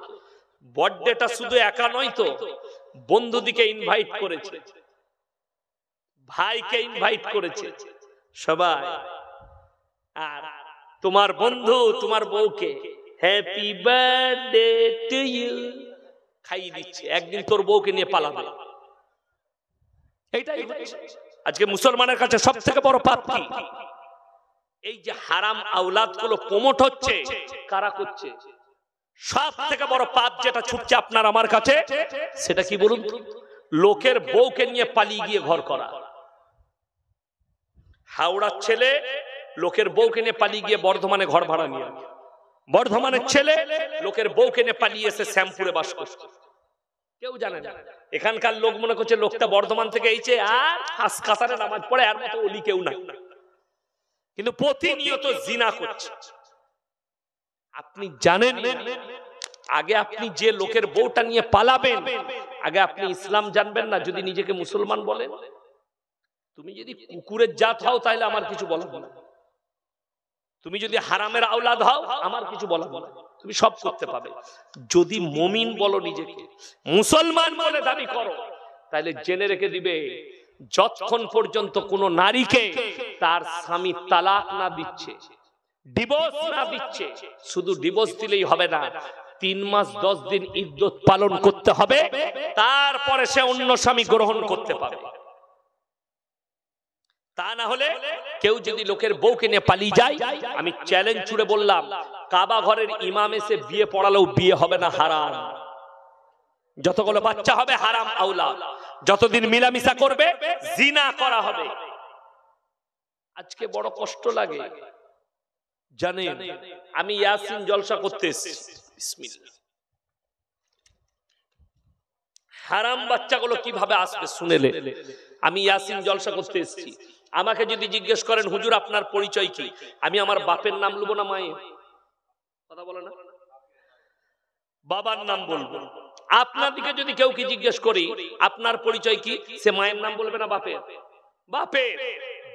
বার্থডেটা শুধু একা নয় তো, বন্ধুদিকে ইনভাইট করেছে, ভাইকে ইনভাইট করেছে সবাই, আর তোমার বন্ধু তোমার বউকে হ্যাপি বার্থডে টু ইউ খাইয়ে দিচ্ছে। একদিন তোর বউকে নিয়ে পালাবে। এইটাই আজকে মুসলমানের কাছে সবথেকে বড় পাপ কি? এই যে হারাম আওলাদ গুলো প্রমোট হচ্ছে, কারা করছে? সব থেকে বড় পাপ যেটা ছুটছে আপনার আমার কাছে, সেটা কি বলুন? লোকের বউকে নিয়ে পালিয়ে গিয়ে ঘর করা। হাওড়ার ছেলে লোকের বউকে নিয়ে পালিয়ে গিয়ে বর্ধমানে ঘর ভাড়া নিয়ে, বর্ধমানের ছেলে লোকের বউকে নিয়ে পালিয়ে এসে শ্যামপুরে বাস করছে। কেউ জানে না। এখানকার লোক মনে করছে লোকটা বর্ধমান থেকে এইছে আর ফাঁস কাতারে নামাজ পড়ে, আর মতো ওলি কেউ না, কিন্তু প্রতিনিয়ত জিনা করছে। আপনি জানেন আগে আপনি যে লোকের বউটা নিয়ে পালাবেন, আগে আপনি ইসলাম জানবেন না। যদি নিজেকে মুসলমান বলেন, তুমি যদি কুকুরের জাত হও তাহলে আমার কিছু বলার না, তুমি যদি হারামের আওলাদ হও আমার কিছু বলার না, তুমি সব করতে পাবে। যদি মুমিন বলো, নিজেকে মুসলমান বলে দাবি করো, তাহলে জেনে রেখে দিবে যতক্ষণ পর্যন্ত কোন নারীকে তার স্বামী তালাক না দিচ্ছে, ডিভোর্স না দিচ্ছে, শুধু ডিভোর্স দিলেই হবে না, 3 মাস 10 দিন ইদ্দত পালন করতে হবে, তারপরে সে অন্য স্বামী গ্রহণ করতে পারে। তা না হলে কেউ যদি লোকের বউকে নিয়ে পালিয়ে যায়, আমি চ্যালেঞ্জ ছুড়ে বললাম, কাবা ঘরের ইমাম এসে বিয়ে পড়ালেও বিয়ে হবে না, হারাম। যতগুলো বাচ্চা হবে হারাম আওলাদ, যতদিন মিলামিশা করবে জিনা করা হবে। আজকে বড় কষ্ট লাগে জানেন। আমি ইয়াসিন জলসা করতে এসেছি, বিসমিল্লাহ। হারাম বাচ্চাগুলো কিভাবে আসবে শুনেলে। আমি ইয়াসিন জলসা করতে এসেছি, আমাকে যদি জিজ্ঞেস করেন হুজুর আপনার পরিচয় কি, আমি আমার বাপের নাম লুবো না মায়ের? কথা বলে না, বাবার নাম বলবো। আপনার দিকে যদি কেউ কি জিজ্ঞেস করি আপনার পরিচয় কি, সে মায়ের নাম বলবে না বাপের? বাপের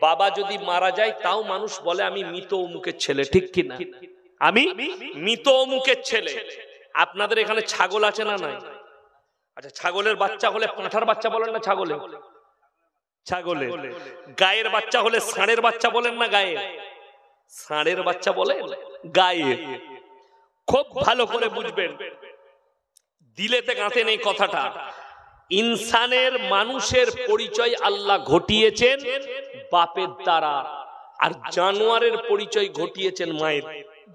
বাবা যদি মারা যায় তাও মানুষ বলে আমি মৃত অমুকের ছেলে, ঠিক কি না? আমি মৃত অমুকের ছেলে। আপনাদের এখানে ছাগল আছে না নাই? আচ্ছা, ছাগলের বাচ্চা হলে পাঁঠার বাচ্চা বলেন না ছাগলে? ছাগলে। গায়ের বাচ্চা হলে ষাঁড়ের বাচ্চা বলেন না গায়ে? ষাঁড়ের বাচ্চা বলে গায়ে। খুব ভালো করে বুঝবেন, দিলেতে গাঁথে নেই কথাটা। ইনসানের, মানুষের পরিচয় আল্লাহ ঘটিয়েছেন বাপের দ্বারা, আর জানোয়ারের পরিচয় ঘটিয়েছেন মায়ের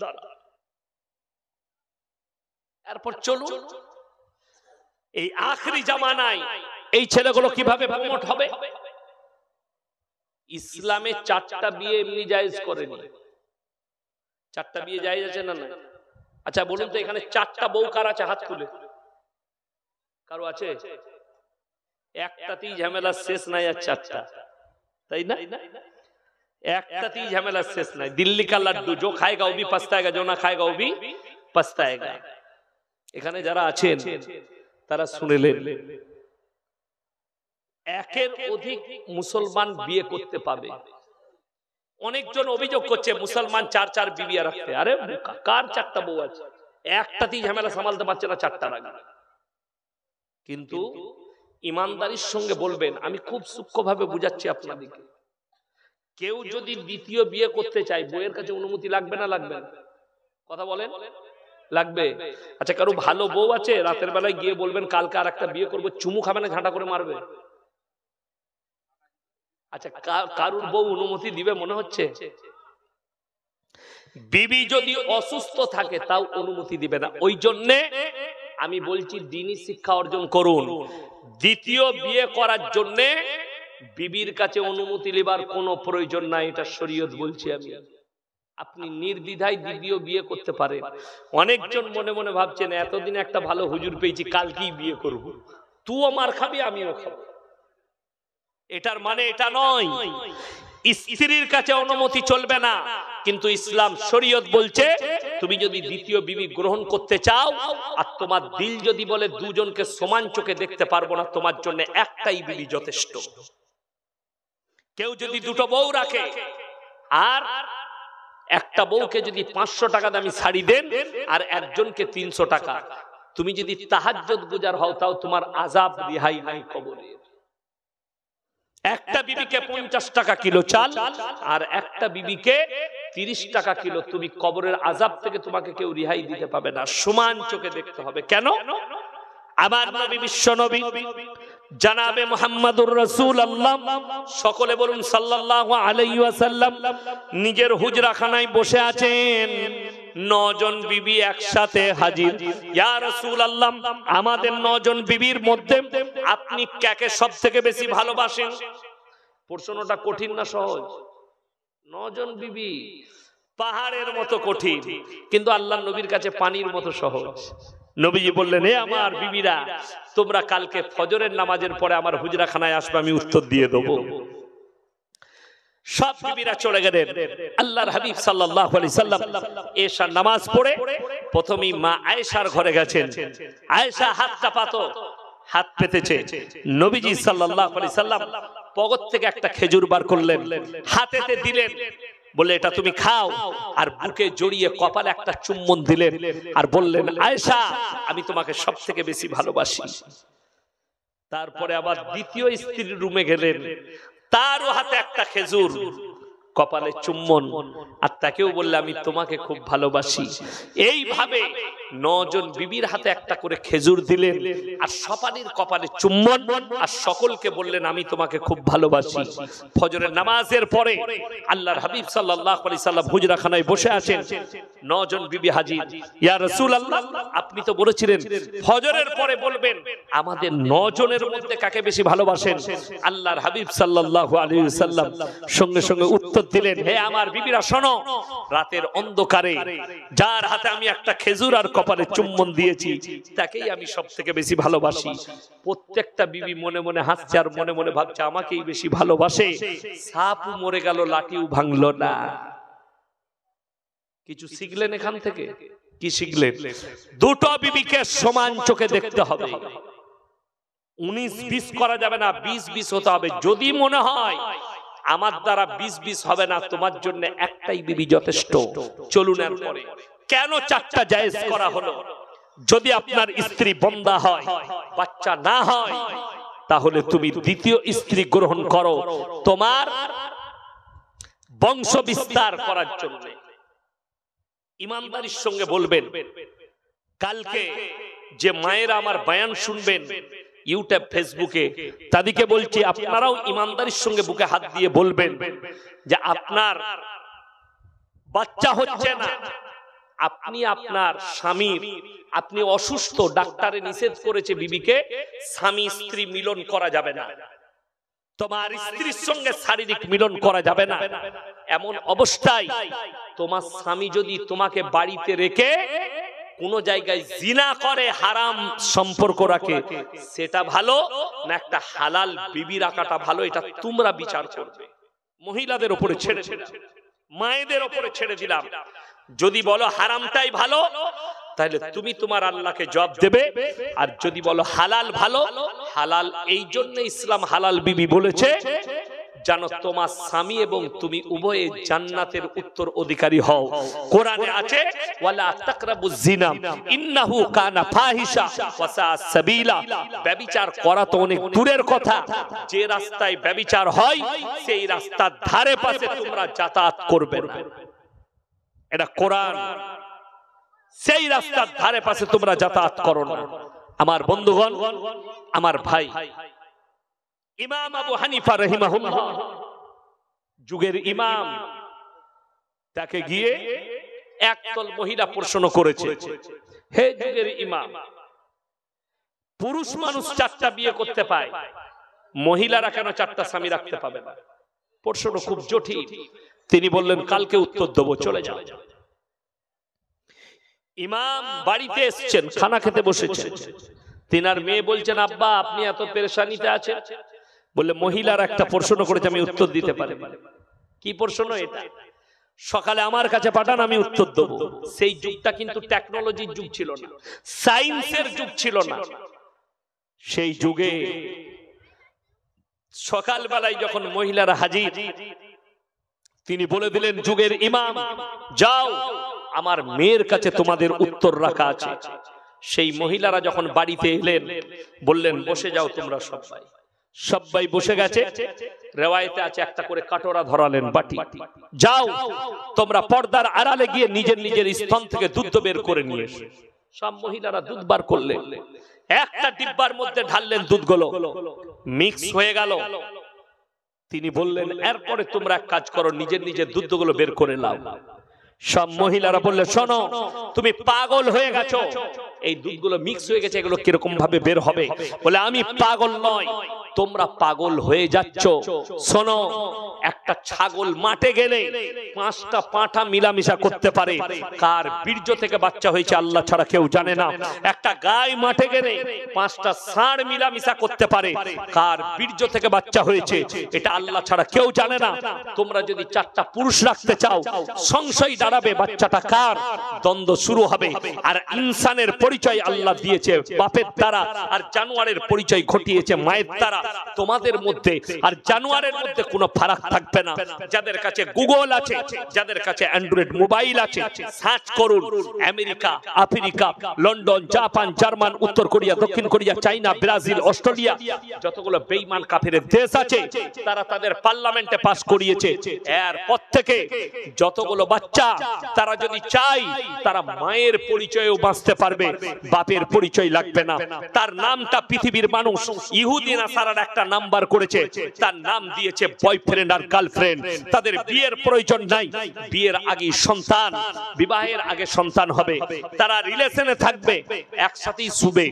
দ্বারা। এরপর চলুন, এই আখরি জামানায় এই ছেলেগুলো কিভাবে প্রমোট হবে? ইসলামে 4টা বিয়ে এমনি জায়েজ করেনি। 4টা বিয়ে জায়েজ আছে না? আচ্ছা বলুন তো, এখানে 4টা বউ কার আছে? হাত তুলে। কারো আছে? একটাতেই ঝামেলা শেষ নাই, আর 4টা, তাই না? একটাতেই ঝামেলা শেষ নাই। দিল্লি কা লাড্ডু, जो खाएगा वो भी पछताएगा, जो ना खाएगा वो भी पछताएगा। এখানে যারা আছেন তারা শুনেলেন, একের অধিক মুসলমান বিয়ে করতে পাবে। অনেকজন অভিযোগ করছে মুসলমান 4 বিবি রাখতে। আরে কার 4টা বউ আছে? একটাতেই ঝামেলা সামালতে পারছে না, 4টা রাখবে। কিন্তু ইমানদারির সঙ্গে বলবেন, আমি খুব সূক্ষ্মভাবে বুঝাচ্ছি আপনাদেরকে, কেউ যদি দ্বিতীয় বিয়ে করতে চায় বউয়ের কাছে অনুমতি লাগবে না লাগবে না? কথা বলেন, লাগবে। আচ্ছা, কারো ভালো বউ আছে, রাতের বেলায় গিয়ে বলবেন কালকে আর একটা বিয়ে করবো, চুমু খাবে না ঝাঁটা করে মারবে? আচ্ছা, কারুর বউ অনুমতি দিবে মনে হচ্ছে? বিবি যদি অসুস্থ থাকে তাও অনুমতি দিবে না। ওই জন্যে আমি বলছি দ্বীনি শিক্ষা অর্জন করুন। দ্বিতীয় বিয়ে করার জন্যে বিবির কাছে অনুমতি নেবার কোনো প্রয়োজন নাই, এটা শরীয়ত বলছি আমি। আপনি নির্দ্বিধায় দ্বিতীয় বিয়ে করতে পারেন। অনেকজন মনে মনে ভাবছেন এতদিন একটা ভালো হুজুর পেয়েছি, কালকেই বিয়ে করব। তুইও মার খাবি, আমিও খাবো। এটার মানে এটা নয় স্ত্রীর কাছে অনুমতি চলবে না, কিন্তু ইসলাম শরীয়ত বলছে তুমি যদি দ্বিতীয় বিবি গ্রহণ করতে চাও, আর তোমার দিল যদি বলে দুজনকে সমান চোখে দেখতে পারবো না, তোমার জন্য একটাই বিবি যথেষ্ট। কেউ যদি 2টো বউ রাখে, আর একটা বউকে যদি 500 টাকা দামি শাড়ি দেন আর একজনকে 300 টাকা, তুমি যদি তাহাজ্জুদ গুজার হও তাও তোমার আযাব রিহাই নাই কবরের। একটা বিবিকে 50 টাকা কিলো চাল আর একটা বিবিকে 30 টাকা কিলো, তুমি কবরের আযাব থেকে তোমাকে কেউ রিহাই দিতে পাবে না। সমান চোখে দেখতে হবে। কেন? আমার নবী, বিশ্ব নবী জনাবে মুহাম্মদুর রাসূলুল্লাহ, সকলে বলুন সাল্লাল্লাহু আলাইহি ওয়াসাল্লাম, নিজের হুজরাখানায় বসে আছেন। 9 জন বিবি একসাথে হাজির। ইয়া রাসূলুল্লাহ, আমাদের 9 জন বিবির মধ্যে আপনি কাকে সবথেকে বেশি ভালোবাসেন? প্রশ্নটা কঠিন না সহজ? 9 জন বিবি পাহাড়ের মতো কঠিন, কিন্তু আল্লাহর নবীর কাছে পানির মতো সহজ। নবীজি বললেন, হে আমার বিবিরা, তোমরা কালকে ফজরের নামাজের পরে আমার হুজরাখানায় আসবে, আমি উত্তর দিয়ে দেবো। সব বিবিরা চলে গেলেন। আল্লাহর হাবিব সাল্লাল্লাহু আলাইহি সাল্লাম এশার নামাজ পড়ে প্রথমেই মা আয়েশার ঘরে গেছেন। আয়েশা হাতটা পাতো, হাত পেতেছে। নবীজি সাল্লাল্লাহু আলাইহি সাল্লাম পকেট থেকে একটা খেজুর বার করলেন, হাতেতে দিলেন, বলে এটা তুমি খাও, আর বুকে জড়িয়ে কপালে একটা চুম্বন দিলেন আর বললেন, আয়েশা, আমি তোমাকে সবথেকে বেশি ভালোবাসি। তারপরে আবার দ্বিতীয় স্ত্রীর রুমে গেলেন, তারও হাতে একটা খেজুর, কপালে চুম্বন, আর তাকেও বললে আমি তোমাকে খুব ভালোবাসি। এইভাবে 9 জন বিবির হাতে একটা করে খেজুর দিলেন আর সপানির কপালে চুম্বন, আর সকলকে বললেন আমি তোমাকে খুব ভালোবাসি। ফজরের নামাজের পরে আল্লাহর হাবিব সাল্লাল্লাহু আলাইহি সাল্লাম হুজরাখানায় বসে আছেন। 9 জন বিবি হাজির। ইয়া রাসূলুল্লাহ, আপনি তো বলেছিলেন ফজরের পরে বলবেন, আমাদের 9 জনের মধ্যে কাকে বেশি ভালোবাসেন? আল্লাহর হাবিব সাল্লাল্লাহু আলাইহি সাল্লাম সঙ্গে সঙ্গে উত্তর দিলেন, হে আমার বিবিরা শোনো, রাতের অন্ধকারে যার হাতে আমি একটা খেজুর আর কপালে চুম্বন দিয়েছি তাকেই আমি সবথেকে বেশি ভালোবাসি। প্রত্যেকটা বিবি মনে মনে হাসছে আর মনে মনে ভাবছে আমাকেই বেশি ভালোবাসে। সাপও মরে গেল, লাঠিও ভাঙলো না। কিছু শিখলেন এখান থেকে? কি শিখলেন? 2টো বিবিকে সমান চোখে দেখতে হবে। 19-20 করা যাবে না, 20-20 হতে হবে। যদি মনে হয় আমার দ্বারা 20-20 হবে না, তোমার জন্য একটাই বিবি যথেষ্ট, চলুন। এরপরে কেন 4টা জায়েজ করা হলো? যদি আপনার স্ত্রী বন্দা হয়, বাচ্চা না হয়, তাহলে তুমি দ্বিতীয় স্ত্রী গ্রহণ করো তোমার বংশ বিস্তার করার জন্য। ইমানদারির সঙ্গে বলবেন। কালকে যে মায়েরা আমার বয়ান শুনবেন ইউটিউব ফেসবুকে, তাদেরকে বলছি আপনারাও ইমানদারির সঙ্গে বুকে হাত দিয়ে বলবেন যে আপনার বাচ্চা হচ্ছে না, আপনি আপনার স্বামীর, আপনি অসুস্থ, ডাক্তারে নিষেধ করেছে বিবিকে স্বামী স্ত্রী মিলন করা যাবে না, তোমার স্ত্রীর সঙ্গে শারীরিক মিলন করা যাবে না। এমন অবস্থায় তোমার স্বামী যদি তোমাকে বাড়িতে রেখে কোন জায়গায় জিনা করে, হারাম সম্পর্ক রাখে, সেটা ভালো না একটা হালাল বিবি রাখাটা ভালো? এটা তোমরা বিচার করবে। মহিলাদের উপরে ছেড়ে দিলাম, মায়েদের উপরে ছেড়ে দিলাম। যদি বলো হারামটাই ভালো, তাহলে তুমি তোমার আল্লাহকে জবাব দেবে। আর যদি বলো হালাল ভালো, হালাল এই জন্য ইসলাম হালাল বিবি বলেছে জানো তোমার স্বামী এবং তুমি উভয়ে জান্নাতের উত্তর অধিকারী হও। কোরআনে আছে ওয়ালা তাকরাবুজ জিনা ইন্নাহু কানা ফাহিশা ওয়া সাআ সাবিলা। ব্যভিচার করা তো অনেক দূরের কথা, যে রাস্তায় ব্যভিচার হয় সেই রাস্তার ধারে পাশে তোমরা যাতায়াত করবে না, এটা কোরআন। সেই রাস্তার ধারে পাশে তোমরা যাতায়াত করো না। আমার বন্ধুগণ, আমার ভাই, ইমাম আবু হানিফা রাহিমাহুল্লাহ, যুগের ইমাম, তাকে গিয়ে একদল মহিলা প্রশ্ন করেছে, হে যুগের ইমাম, পুরুষ মানুষ 4টা বিয়ে করতে পায়, মহিলারা কেন 4টা স্বামী রাখতে পাবে না? প্রশ্ন খুব জটিল। তিনি বললেন কালকে উত্তর দেবো, চলে যাও। ইমাম বাড়িতে এসেছেন, খানা খেতে বসেছেন। তিনার মেয়ে বলছেন আব্বা আপনি এত পেরেশানিতে আছেন? বললে মহিলার একটা প্রশ্ন করেছে, আমি উত্তর দিতে পারি। কি প্রশ্ন এটা? সকালে আমার কাছে পাঠান, আমি উত্তর দেবো। সেই যুগটা কিন্তু টেকনোলজির যুগ ছিল না, সায়েন্সের যুগ ছিল না। সেই যুগে সকালবেলায় যখন মহিলারা হাজির, তিনি বলে দিলেন যুগের ইমাম যাও, আমার মেয়ের কাছে তোমাদের উত্তর রাখা আছে। সেই মহিলারা যখন বাড়িতে এলেন বললেন বসে যাও তোমরা সবাই। সবাই বসে গেছে। রেওয়ায়েতে আছে একটা করে কাটোরা ধরালেন, বাটি, যাও তোমরা পর্দার আড়ালে গিয়ে নিজের নিজের স্তন থেকে দুধ বের করে নিয়ে এসো। সব মহিলারা দুধ বার করলেন, একটা ডিব্বার মধ্যে ঢাললেন, দুধগুলো মিক্স হয়ে গেল। তিনি বললেন এরপরে তোমরা এক কাজ করো, নিজের নিজের দুধগুলো বের করে নাও। সব মহিলারা বললে শোনো তুমি পাগল হয়ে গেছো, এই দুধগুলো মিক্স হয়ে গেছে, এগুলো কিরকম ভাবে বের হবে? বলে আমি পাগল নয়, তোমরা পাগল হয়ে যাচ্ছ। শোনো, একটা ছাগল মাঠে গেলে 5টা পাঁঠা মিলামিশা করতে পারে, কার বীর্য থেকে বাচ্চা হয়েছে আল্লাহ ছাড়া কেউ জানে না। একটা গাই মাঠে গেলে 5টা ষাঁড় মিলামিশা করতে পারে, কার বীর্য থেকে বাচ্চা হয়েছে এটা আল্লাহ ছাড়া কেউ জানে না। তোমরা যদি 4টা পুরুষ রাখতে চাও, সংশয় দাঁড়াবে বাচ্চাটা কার, দ্বন্দ্ব শুরু হবে। আর ইনসানের পরিচয় আল্লাহ দিয়েছে বাপের দ্বারা, আর জানোয়ারের পরিচয় ঘটিয়েছে মায়ের দ্বারা। তোমাদের মধ্যে আর জানোয়ারের মধ্যে কোনো ফারাক থাকবে না। যাদের কাছে গুগল আছে, যাদের কাছে অ্যান্ড্রয়েড মোবাইল আছে, সার্চ করুন America, Africa, London, Japan, German, উত্তর কোরিয়া, দক্ষিণ কোরিয়া, চাইনা, ব্রাজিল, অস্ট্রেলিয়া, যতগুলো বেঈমান কাফেরের দেশ আছে তারা তাদের পার্লামেন্টে পাস করিয়েছে। এরপর থেকে যতগুলো বাচ্চা তারা যদি চায় তারা মায়ের পরিচয়েও বাঁচতে পারবে, বাপের পরিচয় লাগবে না। তার নামটা পৃথিবীর মানুষ ইহুদি নাসারার একটা নাম্বার করেছে, তার নাম দিয়েছে বয়ফ্রেন্ড আর গার্লফ্রেন্ড। তাদের বিয়ের প্রয়োজন নাই, বিয়ের আগে সন্তান, বিবাহের আগে সন্তান হবে, তারা রিলেশনে থাকবে, একসাথেই শুবে,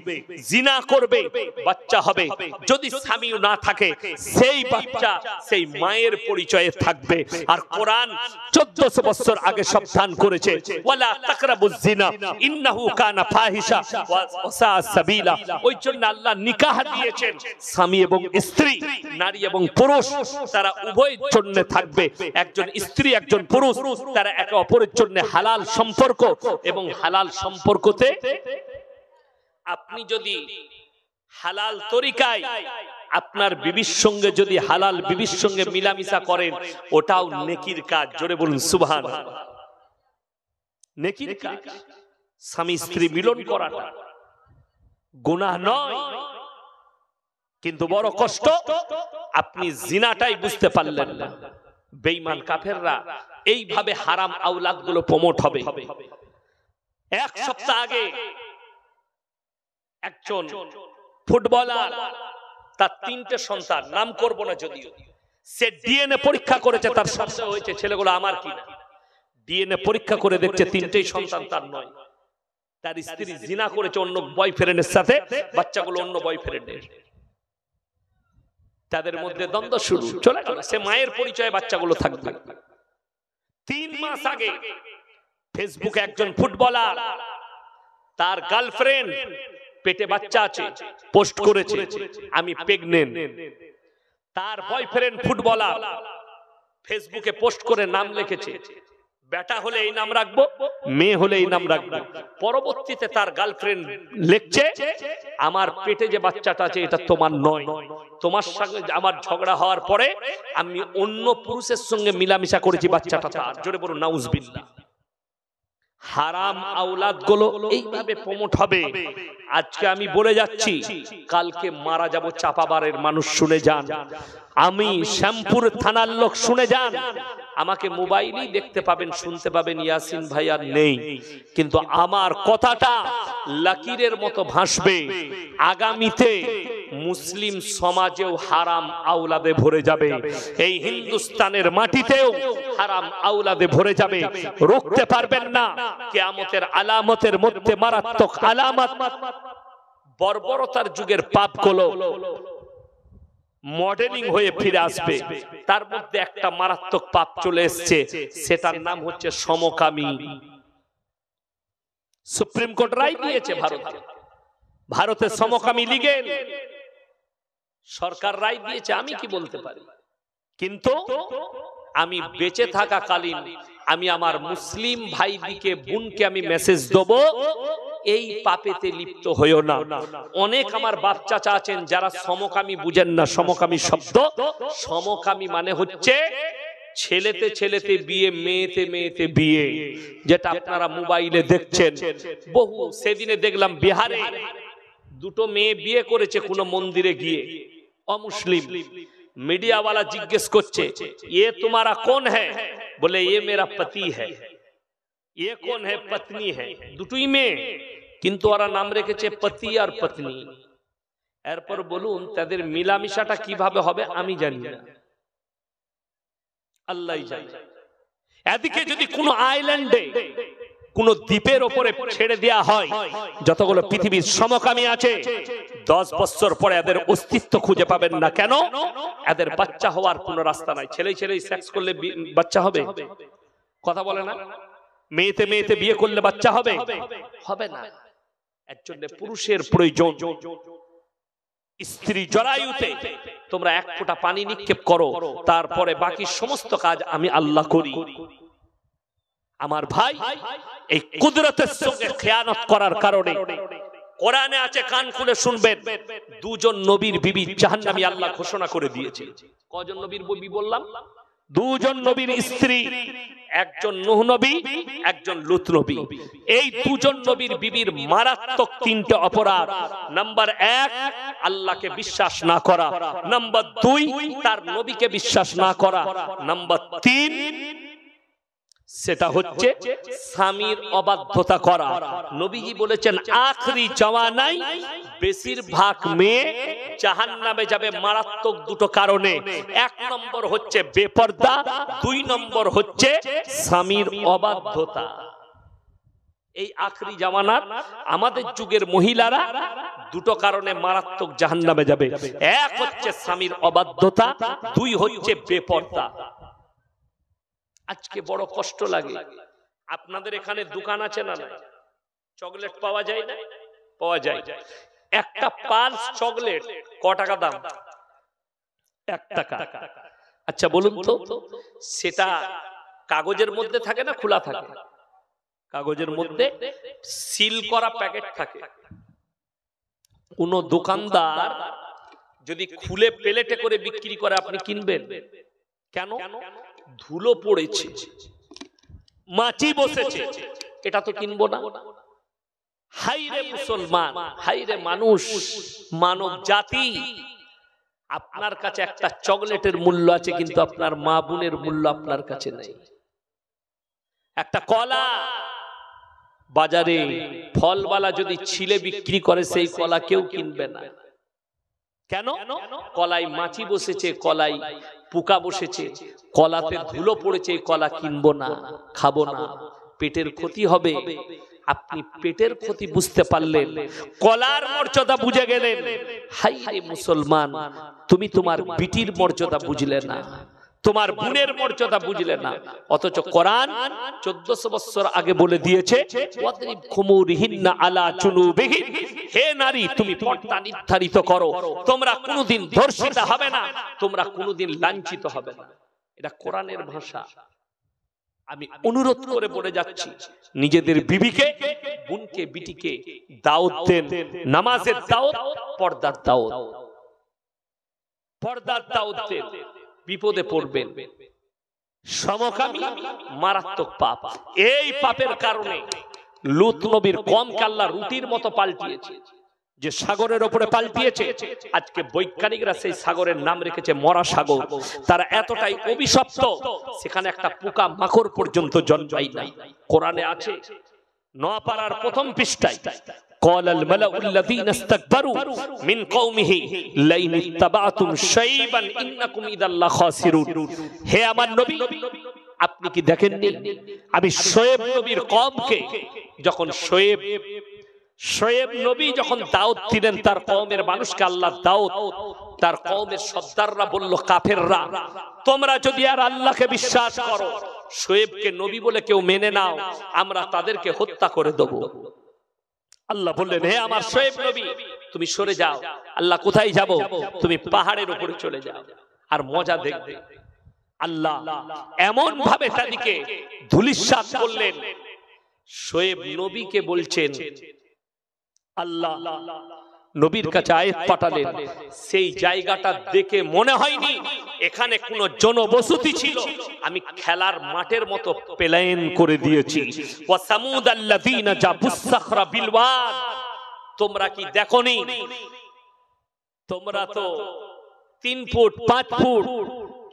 জিনা করবে, বাচ্চা হবে। যদি স্বামী না থাকে সেই বাচ্চা সেই মায়ের পরিচয়ে থাকবে। আর কোরআন 1400 বছর আগে সাবধান করেছে ওয়ালা তাকরাবুজ জিনা ইন্নাহু কানা ফাহিশা ওয়া সাআ সাবিলা। ওই জন্য আল্লাহ নিকাহ দিয়েছেন, স্বামী এবং স্ত্রী, নারী এবং পুরুষ তারা উভয়ের জন্য থাকবে। একজন স্ত্রী একজন পুরুষ, তারা একে অপরের জন্য হালাল সম্পর্ক। এবং হালাল সম্পর্কতে আপনি যদি হালাল তরিকায় আপনার বিবির সঙ্গে যদি হালাল বিবির সঙ্গে মিলামিশা করেন, ওটাও নেকির কাজ। জোরে বলুন সুবহানাল্লাহ। নেকির কাজ। স্বামী স্ত্রী মিলন করাটা গুনাহ নয়, কিন্তু বড় কষ্ট আপনি জিনাটাই বুঝতে পারলেন না। বেঈমান কাফেররা এইভাবে হারাম আওলাদ গুলো প্রমোট হবে। এক সপ্তাহ আগে একজন ফুটবলার, তার 3টে সন্তান, নাম করব না যদিও, সে ডিএনএ পরীক্ষা করেছে, তার সন্দেহ হয়েছে ছেলেগুলো আমার কিনা। ডিএনএ পরীক্ষা করে দেখছে 3টেই সন্তান তার নয়। তার স্ত্রী জিনা করেছে অন্য বয়ফ্রেন্ডের সাথে, বাচ্চাগুলো অন্য বয়ফ্রেন্ডের। তাদের মধ্যে দ্বন্দ্ব শুরু, চলে গেল। সে মায়ের পরিচয়ে বাচ্চাগুলো থাকবে। 3 মাস আগে ফেসবুকে একজন ফুটবলার, তার গার্লফ্রেন্ড পেটে বাচ্চা আছে, পোস্ট করেছে আমি প্রেগনেন্ট। তার বয়ফ্রেন্ড ফুটবলার ফেসবুকে পোস্ট করে নাম লিখেছে, বেটা হলে এই নাম রাখবো, মেয়ে হলে এই নাম রাখবো। পরবর্তীতে তার গার্লফ্রেন্ড লিখছে, আমার পেটে যে বাচ্চাটা আছে এটা তোমার নয়, তোমার সঙ্গে আমার ঝগড়া হওয়ার পরে আমি অন্য পুরুষের সঙ্গে মিলামিশা করেছি, বাচ্চাটা তার। জোরে বলুন নাউজুবিল্লাহ। হারাম আওলাদ গুলো এইভাবে প্রমোট হবে। আজকে আমি বলে যাচ্ছি, কালকে মারা যাব চাপাবাড়ের মানুষ শুনে যান, আমি শ্যামপুর থানার লোক শুনে যান। আমাকে মোবাইলেই দেখতে পাবেন, শুনতে পাবেন, ইয়াসিন ভাই আর নেই, কিন্তু আমার কথাটা লাকিরের মতো ভাসবে। আগামীতে মুসলিম সমাজেও হারাম আওলাদে ভরে যাবে, এই হিন্দুস্তানের মাটিতেও হারাম আওলাদে ভরে যাবে। রুখতে পারবেন না। কিয়ামতের আলামতের মধ্যে মারাত্মক আলামত, বর্বরতার যুগের পাপগুলো মডেলিং হয়ে ফিরে আসবে। তার মধ্যে একটা মারাত্মক পাপ চলে এসেছে, সেটার নাম হচ্ছে সমকামী। সুপ্রিম কোর্ট রায় দিয়েছে ভারতের সমকামী লীগের সরকার রায় দিয়েছে। আমি কি বলতে পারি? কিন্তু আমি বেঁচে থাকাকালীন আমি আমার মুসলিম ভাইদিকে, বোনকে আমি মেসেজ দেব, এই পাপেতে লিপ্ত হইও না। অনেক আমার বাপ চাচা আছেন যারা সমকামী বুঝেন না। সমকামী শব্দ, সমকামী মানে হচ্ছে ছেলেতে ছেলেতে বিয়ে, মেয়েতে মেয়েতে বিয়ে, যেটা আপনারা মোবাইলে দেখছেন বহু। সেদিনে দেখলাম বিহারে 2টো মেয়ে বিয়ে করেছে কোন মন্দিরে গিয়ে, অমুসলিম। मीडिया वाला जिज्ञेस করছে, ये तुम्हारा कौन है? बोले ये मेरा पति है। ये कौन है? पत्नी है। দুটোই মেয়ে, কিন্তু ওরা নাম রেখেছে পতি আর পত্নী। এরপর বলুন তাদের মিলামিশাটা কিভাবে হবে আমি জানি না, আল্লাহই জানে। এদিকে যদি কোনো আইল্যান্ডে, কোন দ্বীপের উপরে ছেড়ে দেয়া হয় যতগুলো পৃথিবীর সমকামী আছে, 10 বছর পরে এদের অস্তিত্ব খুঁজে পাবেন না। কেন? এদের বাচ্চা হওয়ার কোনো রাস্তা নাই। ছেলে ছেলেই সেক্স করলে বাচ্চা হবে? কথা বলে না। মেয়েতে মেয়েতে বিয়ে করলে বাচ্চা হবে? হবে না। এর জন্য পুরুষের প্রয়োজন। স্ত্রী জরায়ুতে তোমরা 1 ফোঁটা পানি নিক্ষেপ করো, তারপরে বাকি সমস্ত কাজ আমি আল্লাহ করি। আমার ভাই, এই কুদরতের সঙ্গে খেয়ানত করার কারণে কোরআনে আছে, কান খুলে শুনবেন, 2 জন নবীর বিবি জাহান্নামী আল্লাহ ঘোষণা করে দিয়েছে। কজন নবীর বিবি বললাম? 2 জন নবীর স্ত্রী, একজন নূহ নবী, একজন লূত নবী। এই 2 জন নবীর বিবির মারাত্মক 3টে অপরাধ। নাম্বার 1, আল্লাহকে বিশ্বাস না করা। নাম্বার 2, তার নবীকে বিশ্বাস না করা। নাম্বার 3, সেটা হচ্ছে স্বামীর অবাধ্যতা করা। নবীজি বলেছেন আখরি জামানায় বেশিরভাগ মেয়ে জাহান্নামে যাবে মারাত্মক 2টো কারণে। 1 নম্বর হচ্ছে বেপরদা, 2 নম্বর হচ্ছে স্বামীর অবাধ্যতা। এই আখরি জামানার আমাদের যুগের মহিলারা 2টো কারণে মারাত্মক জাহান্নামে যাবে। 1 হচ্ছে স্বামীর অবাধ্যতা, 2 হচ্ছে বেপরদা। আজকে বড় কষ্ট লাগে। আপনাদের এখানে দোকান আছে না? চকলেট পাওয়া যায় না? পাওয়া যায়। একটা পালস চকলেট ক টাকা দাম? 1 টাকা। আচ্ছা বলুন তো, সেটা কাগজের মধ্যে থাকে না খোলা থাকে? কাগজের মধ্যে সিল করা প্যাকেট থাকে। কোন দোকানদার যদি খুলে প্লেটে করে বিক্রি করে আপনি কিনবেন কেন? ধুলো পড়েছে, মাছি বসেছে, এটা তো কিনবো না। হাইরে মুসলমান, হাইরে মানুষ, মানব জাতি, আপনার কাছে একটা চকলেটের মূল্য আছে কিন্তু আপনার মা বোনের মূল্য আপনার কাছে নেই। একটা কলা বাজারে ফলওয়ালা যদি ছিলে বিক্রি করে সেই কলা কেউ কিনবে না। কেন? কলাই মাছি বসেছে, কলাই পোকা বসেছে, কলাতে ধুলো পড়েছে, কলা কিনবো না, খাবো না, পেটের ক্ষতি হবে। আপনি পেটের ক্ষতি বুঝতে পারলেন, কলার মর্যাদা বুঝে গেলেন। হাই হাই মুসলমান, তুমি তোমার বিটির মর্যাদা বুঝলে না, তোমার বোনের মর্যাদা বুঝলে না। অথচ কোরআন 1400 বছর আগে বলে দিয়েছে, ওয়াদরিব খুমুরিহিন্না আলা জুনুবিহিন, হে নারী তুমি পর্দা নির্ধারিত করো, তোমরা কোনোদিন ধর্ষিতা হবে না, তোমরা কোনোদিন লাঞ্ছিত হবে না। এটা কোরআনের ভাষা। আমি অনুরোধ করে বলে যাচ্ছি, নিজেদের বিবিকে, বোনকে, বিটিকে দাওয়াত দেন, নামাজের দাওয়াত, পর্দার দাওয়াত, পর্দার দাওয়াত দেন। বিপদে পড়বেন, সমকামী মারাত্মক পাপ। এই পাপের কারণে লূত নবীর কওমকে আল্লাহ রুটির মতো পাল্টিয়েছে, যে সাগরের উপরে পাল্টিয়েছে। আজকে বৈজ্ঞানিকরা সেই সাগরের নাম রেখেছে মরা সাগর। তারা এতটাই অভিশপ্ত, সেখানে একটা পোকা মাকড় পর্যন্ত জন্মায় নাই। কোরআনে আছে, নওপাড়ার প্রথম পৃষ্ঠায়, ক্বালাল মালাউল্লাযীনা ইসতাকবারু মিন কওমিহি লাইন ইত্তাবাতুম শাইবান ইন্নাকুম ইদাল্লা খাসিরুন। হে আমার নবী, আপনি কি দেখেননি আমি শোয়েব নবীর কওমকে, যখন শোয়েব নবী যখন দাওয়াত দিলেন তার কওমের মানুষকে, আল্লাহ দাওয়াত, তার কওমের সর্দাররা বলল, কাফেররা, তোমরা যদি আর আল্লাহকে বিশ্বাস করো, শোয়েবকে নবী বলে কেউ মেনে নাও, আমরা তাদেরকে হত্যা করে দেব। আল্লাহ বললেন, হে আমার শোয়েব নবী, তুমি সরে যাও। আল্লাহ, কোথায় যাব? তুমি পাহাড়ের উপরে চলে যাও, আর মজা দেখবে। আল্লাহ এমন ভাবে তাদেরকে ধূলিসাৎ করলেন। শোয়েব নবীকে বলছেন, আল্লাহ নবীর কাছে আয়াত পাঠালেন, সেই জায়গাটা দেখে মনে হয়নি এখানে কোনো জনবসতি ছিল, আমি খেলার মাঠের মতো প্লেন করে দিয়েছি। ওয়া সামুদ আল্লাযীনা জাবুস সাখরা বিল ওয়াদ, তোমরা কি দেখোনি? তোমরা তো 3 foot 5 foot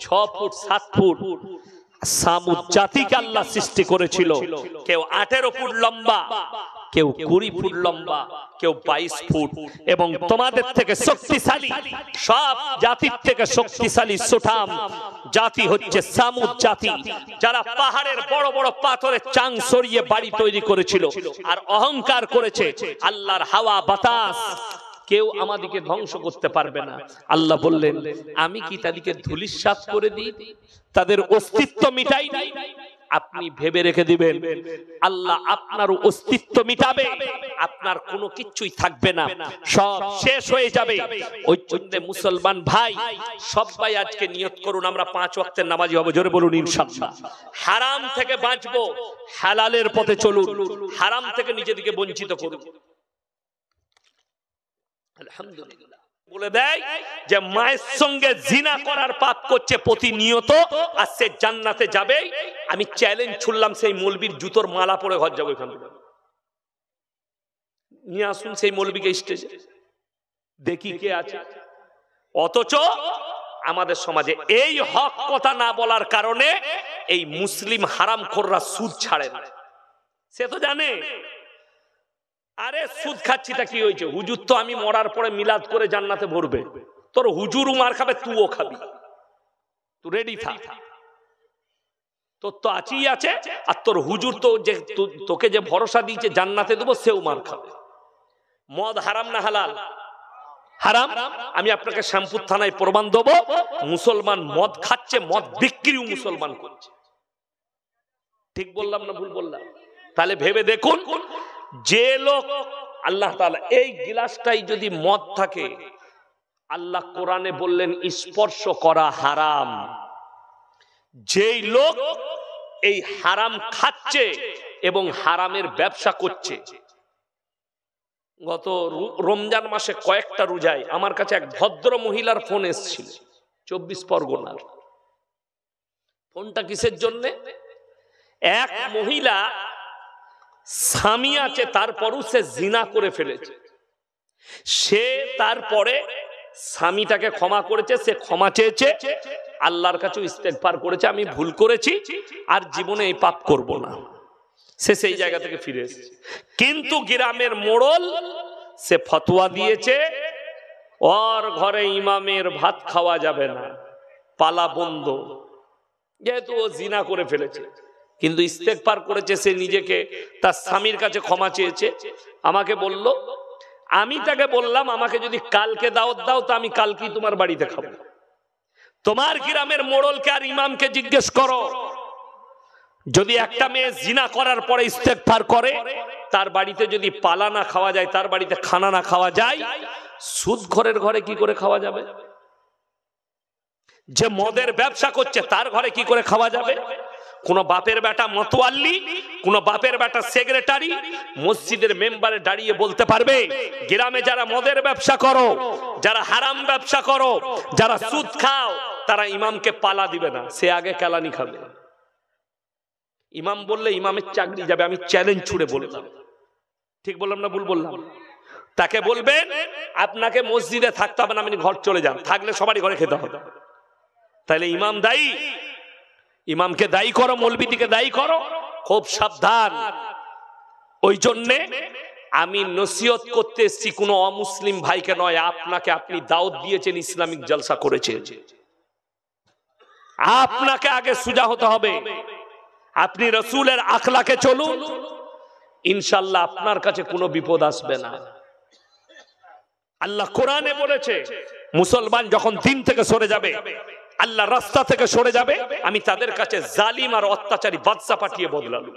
6 foot 7 foot Thamud জাতিকে আল্লাহ সৃষ্টি করেছিল। কেউ 18 ফুট লম্বা, কেউ 20 ফুট লম্বা, কেউ 22 ফুট, এবং তোমাদের থেকে শক্তিশালী, সব জাতির থেকে শক্তিশালী সুঠাম জাতি হচ্ছে সামুদ জাতি, যারা পাহাড়ের বড় বড় পাথরের চাং সরিয়ে বাড়ি তৈরি করেছিল আর অহংকার করেছে, আল্লাহর হাওয়া বাতাস কেউ আমাদেরকে ধ্বংস করতে পারবে না। আল্লাহ বললেন, আমি কি তাদেরকে ধূলিসাৎ করে দিই, তাদের অস্তিত্ব মিটাই নাই? আপনি ভেবে রেখে দিবেন, আল্লাহ আপনার অস্তিত্ব মিটাবে, আপনার কোনো কিছুই থাকবে না, সব শেষ হয়ে যাবে। ওই জন্য মুসলমান ভাই, সবাই আজকে নিয়ত করুন, আমরা 5 ওয়াক্তের নামাজি হব। জোরে বলুন ইনশাআল্লাহ। হারাম থেকে বাঁচবো, হালালের পথে চলুন, হারাম থেকে নিজেদেরকে বঞ্চিত করুন। আলহামদুলিল্লাহ। বলে দেয় যে মায়ের সঙ্গে জিনা করার পাপ করছে প্রতিনিয়ত, আর সে জান্নাতে যাবে। আমি চ্যালেঞ্জ ছুড়লাম, সেই মৌলবীর জুতোর মালা পরে ঘর যাবো, এখান থেকে নিয়ে আসুন সেই মৌলবীকে স্টেজে, দেখি কে আছে। অথচ আমাদের সমাজে এই হক কথা না বলার কারণে এই মুসলিম হারামখোররা সুদ ছাড়ে না। সে তো জানে, আরে সুদ খাচ্ছিটা কি হয়েছে, হুজুর তো আমি মরার পরে মিলাদ করে জান্নাতে ভরবে, তোর হুজুরও মার খাবে, তুইও খাবি, তুই রেডি থাক, তোর তো আছেই আছে, আর তোর হুজুর তো যে তোকে যে ভরসা দিয়েছে জান্নাতে দেবো, সেও মার খাবে। মদ হারাম না হালাল? হারাম। আমি আপনাকে শ্যামপুর থানায় প্রমাণ দেবো, মুসলমান মদ খাচ্ছে, মদ বিক্রিও মুসলমান করছে। ঠিক বললাম না ভুল বললাম? তাহলে ভেবে দেখুন, যে লোক, আল্লাহ তাআলা এই গিলাসটাই যদি মদ থাকে, আল্লাহ কোরআনে বললেন স্পর্শ করা হারাম। যেই লোক এই হারাম খাচ্ছে এবং হারামের ব্যবসা করছে, গত রমজান মাসে কয়েকটা রোজায় আমার কাছে এক ভদ্র মহিলার ফোন এসেছিল 24 পরগনার। ফোনটা কিসের জন্যে? এক মহিলা স্বামী আছে, তারপরও সে জিনা করে ফেলেছে। সে তারপরে স্বামীটাকে ক্ষমা করেছে, সে ক্ষমা চেয়েছে, আল্লাহর কাছে ইস্তেগফার করেছে, আমি ভুল করেছি, আর জীবনে এই পাপ করব না। সে সেই জায়গা থেকে ফিরে এসেছে। কিন্তু গ্রামের মোড়ল সে ফতোয়া দিয়েছে ওর ঘরে ইমামের ভাত খাওয়া যাবে না, পালা বন্ধ, যেহেতু ও জিনা করে ফেলেছে। কিন্তু ইস্তেগফার করেছে, সে নিজেকে তার স্বামীর কাছে ক্ষমা চেয়েছে। আমাকে বলল, আমি তাকে বললাম আমাকে যদি কালকে দাওয়াত দাও তো আমি কালকেই তোমার বাড়িতে খাবো। তোমার গ্রামের মোড়লকে আর ইমামকে জিজ্ঞেস করো, যদি একটা মেয়ে জিনা করার পরে ইস্তেগফার করে, তার বাড়িতে যদি পালা না খাওয়া যায়, তার বাড়িতে খানা না খাওয়া যায়, সুদখোরের ঘরে কি করে খাওয়া যাবে? যে মদের ব্যবসা করছে তার ঘরে কি করে খাওয়া যাবে? কোন বাপের বেটা মতোয়াল্লি, কোন বাপের বেটা সেক্রেটারি মসজিদের মেম্বারে দাঁড়িয়ে বলতে পারবে গ্রামে যারা মদের ব্যবসা করো, যারা হারাম ব্যবসা করো, যারা সুদ খাও, তারা ইমামকে পালা দিবে না, সে আগে কেলানি খাবে? ইমাম বললে ইমামের চাকরি যাবে। আমি চ্যালেঞ্জ ছুড়ে বললাম, ঠিক বললাম না ভুল বললাম? তাকে বলবেন আপনাকে মসজিদে থাকতে হবে না, আপনি ঘর চলে যান, থাকলে সবারই ঘরে খেতে হবে। তাহলে ইমাম দায়ী? ইমামকে দায়ী করো, মৌলবীকে দায়ী করো, খুব সাবধান। ওই জন্যে আমি নসিহত করতে এসেছি কোনো অমুসলিম ভাইকে নয়, আপনাকে। আপনি দাওয়াত দিয়েছেন, ইসলামিক জলসা করেছেন, আপনাকে আগে সুজা হতে হবে। আপনি রাসূলের আখলাকে চলুন, ইনশাআল্লাহ আপনার কাছে কোনো বিপদ আসবে না। আল্লাহ কোরআনে বলেছে মুসলমান যখন দিন থেকে সরে যাবে, আল্লাহ রাস্তা থেকে সরে যাবে, আমি তাদের কাছে জালিম আর অত্যাচারী বাদশা পাঠিয়ে বদলালু।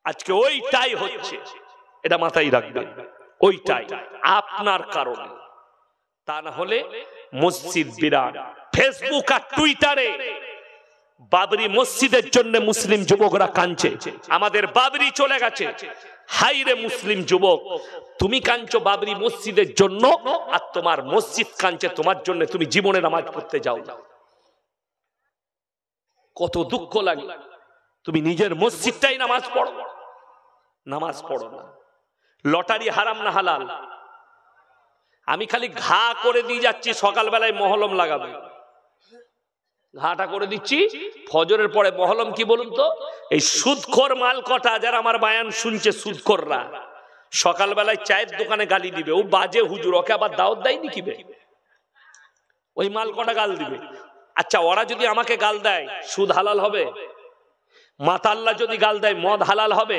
আজকে ওইটাই হচ্ছে, এটা মাথায় রাখবেন, ওইটাই আপনার কারণে। তা না হলে মসজিদ বিরাট। ফেসবুক আর টুইটারে বাবরি মসজিদের জন্য মুসলিম যুবকরা কাঁদছে, আমাদের বাবরি চলে গেছে। হাইরে মুসলিম যুবক, তুমি কাঁদছো বাবরি মসজিদের জন্য, আর তোমার মসজিদ কাঁদছে তোমার জন্য, তুমি জীবনে নামাজ পড়তে যাও না। কত দুঃখ লাগে। তুমি নিজের মসজিদটাই নামাজ পড়ো, নামাজ পড়ো না। লটারি হারাম না হালাল? আমি খালি ঘা করে দিয়ে যাচ্ছি, সকালবেলায় মহলম লাগাবে, ঘাটা করে দিচ্ছি, ফজরের পরে মহলম। কি বলুন তো, এই সুদখোর মাল কটা যারা আমার বায়ান শুনছে, সুদখোররা সকালবেলায় চায়ের দোকানে গালি দিবে, ও বাজে হুজুর, ওকে আবার দাওয়াত দেয়নি কি বে, ওই মাল কটা গাল দিবে। আচ্ছা, ওরা যদি আমাকে গাল দেয়, সুদ হালাল হবে? মাতাল্লা যদি গাল দেয়, মদ হালাল হবে?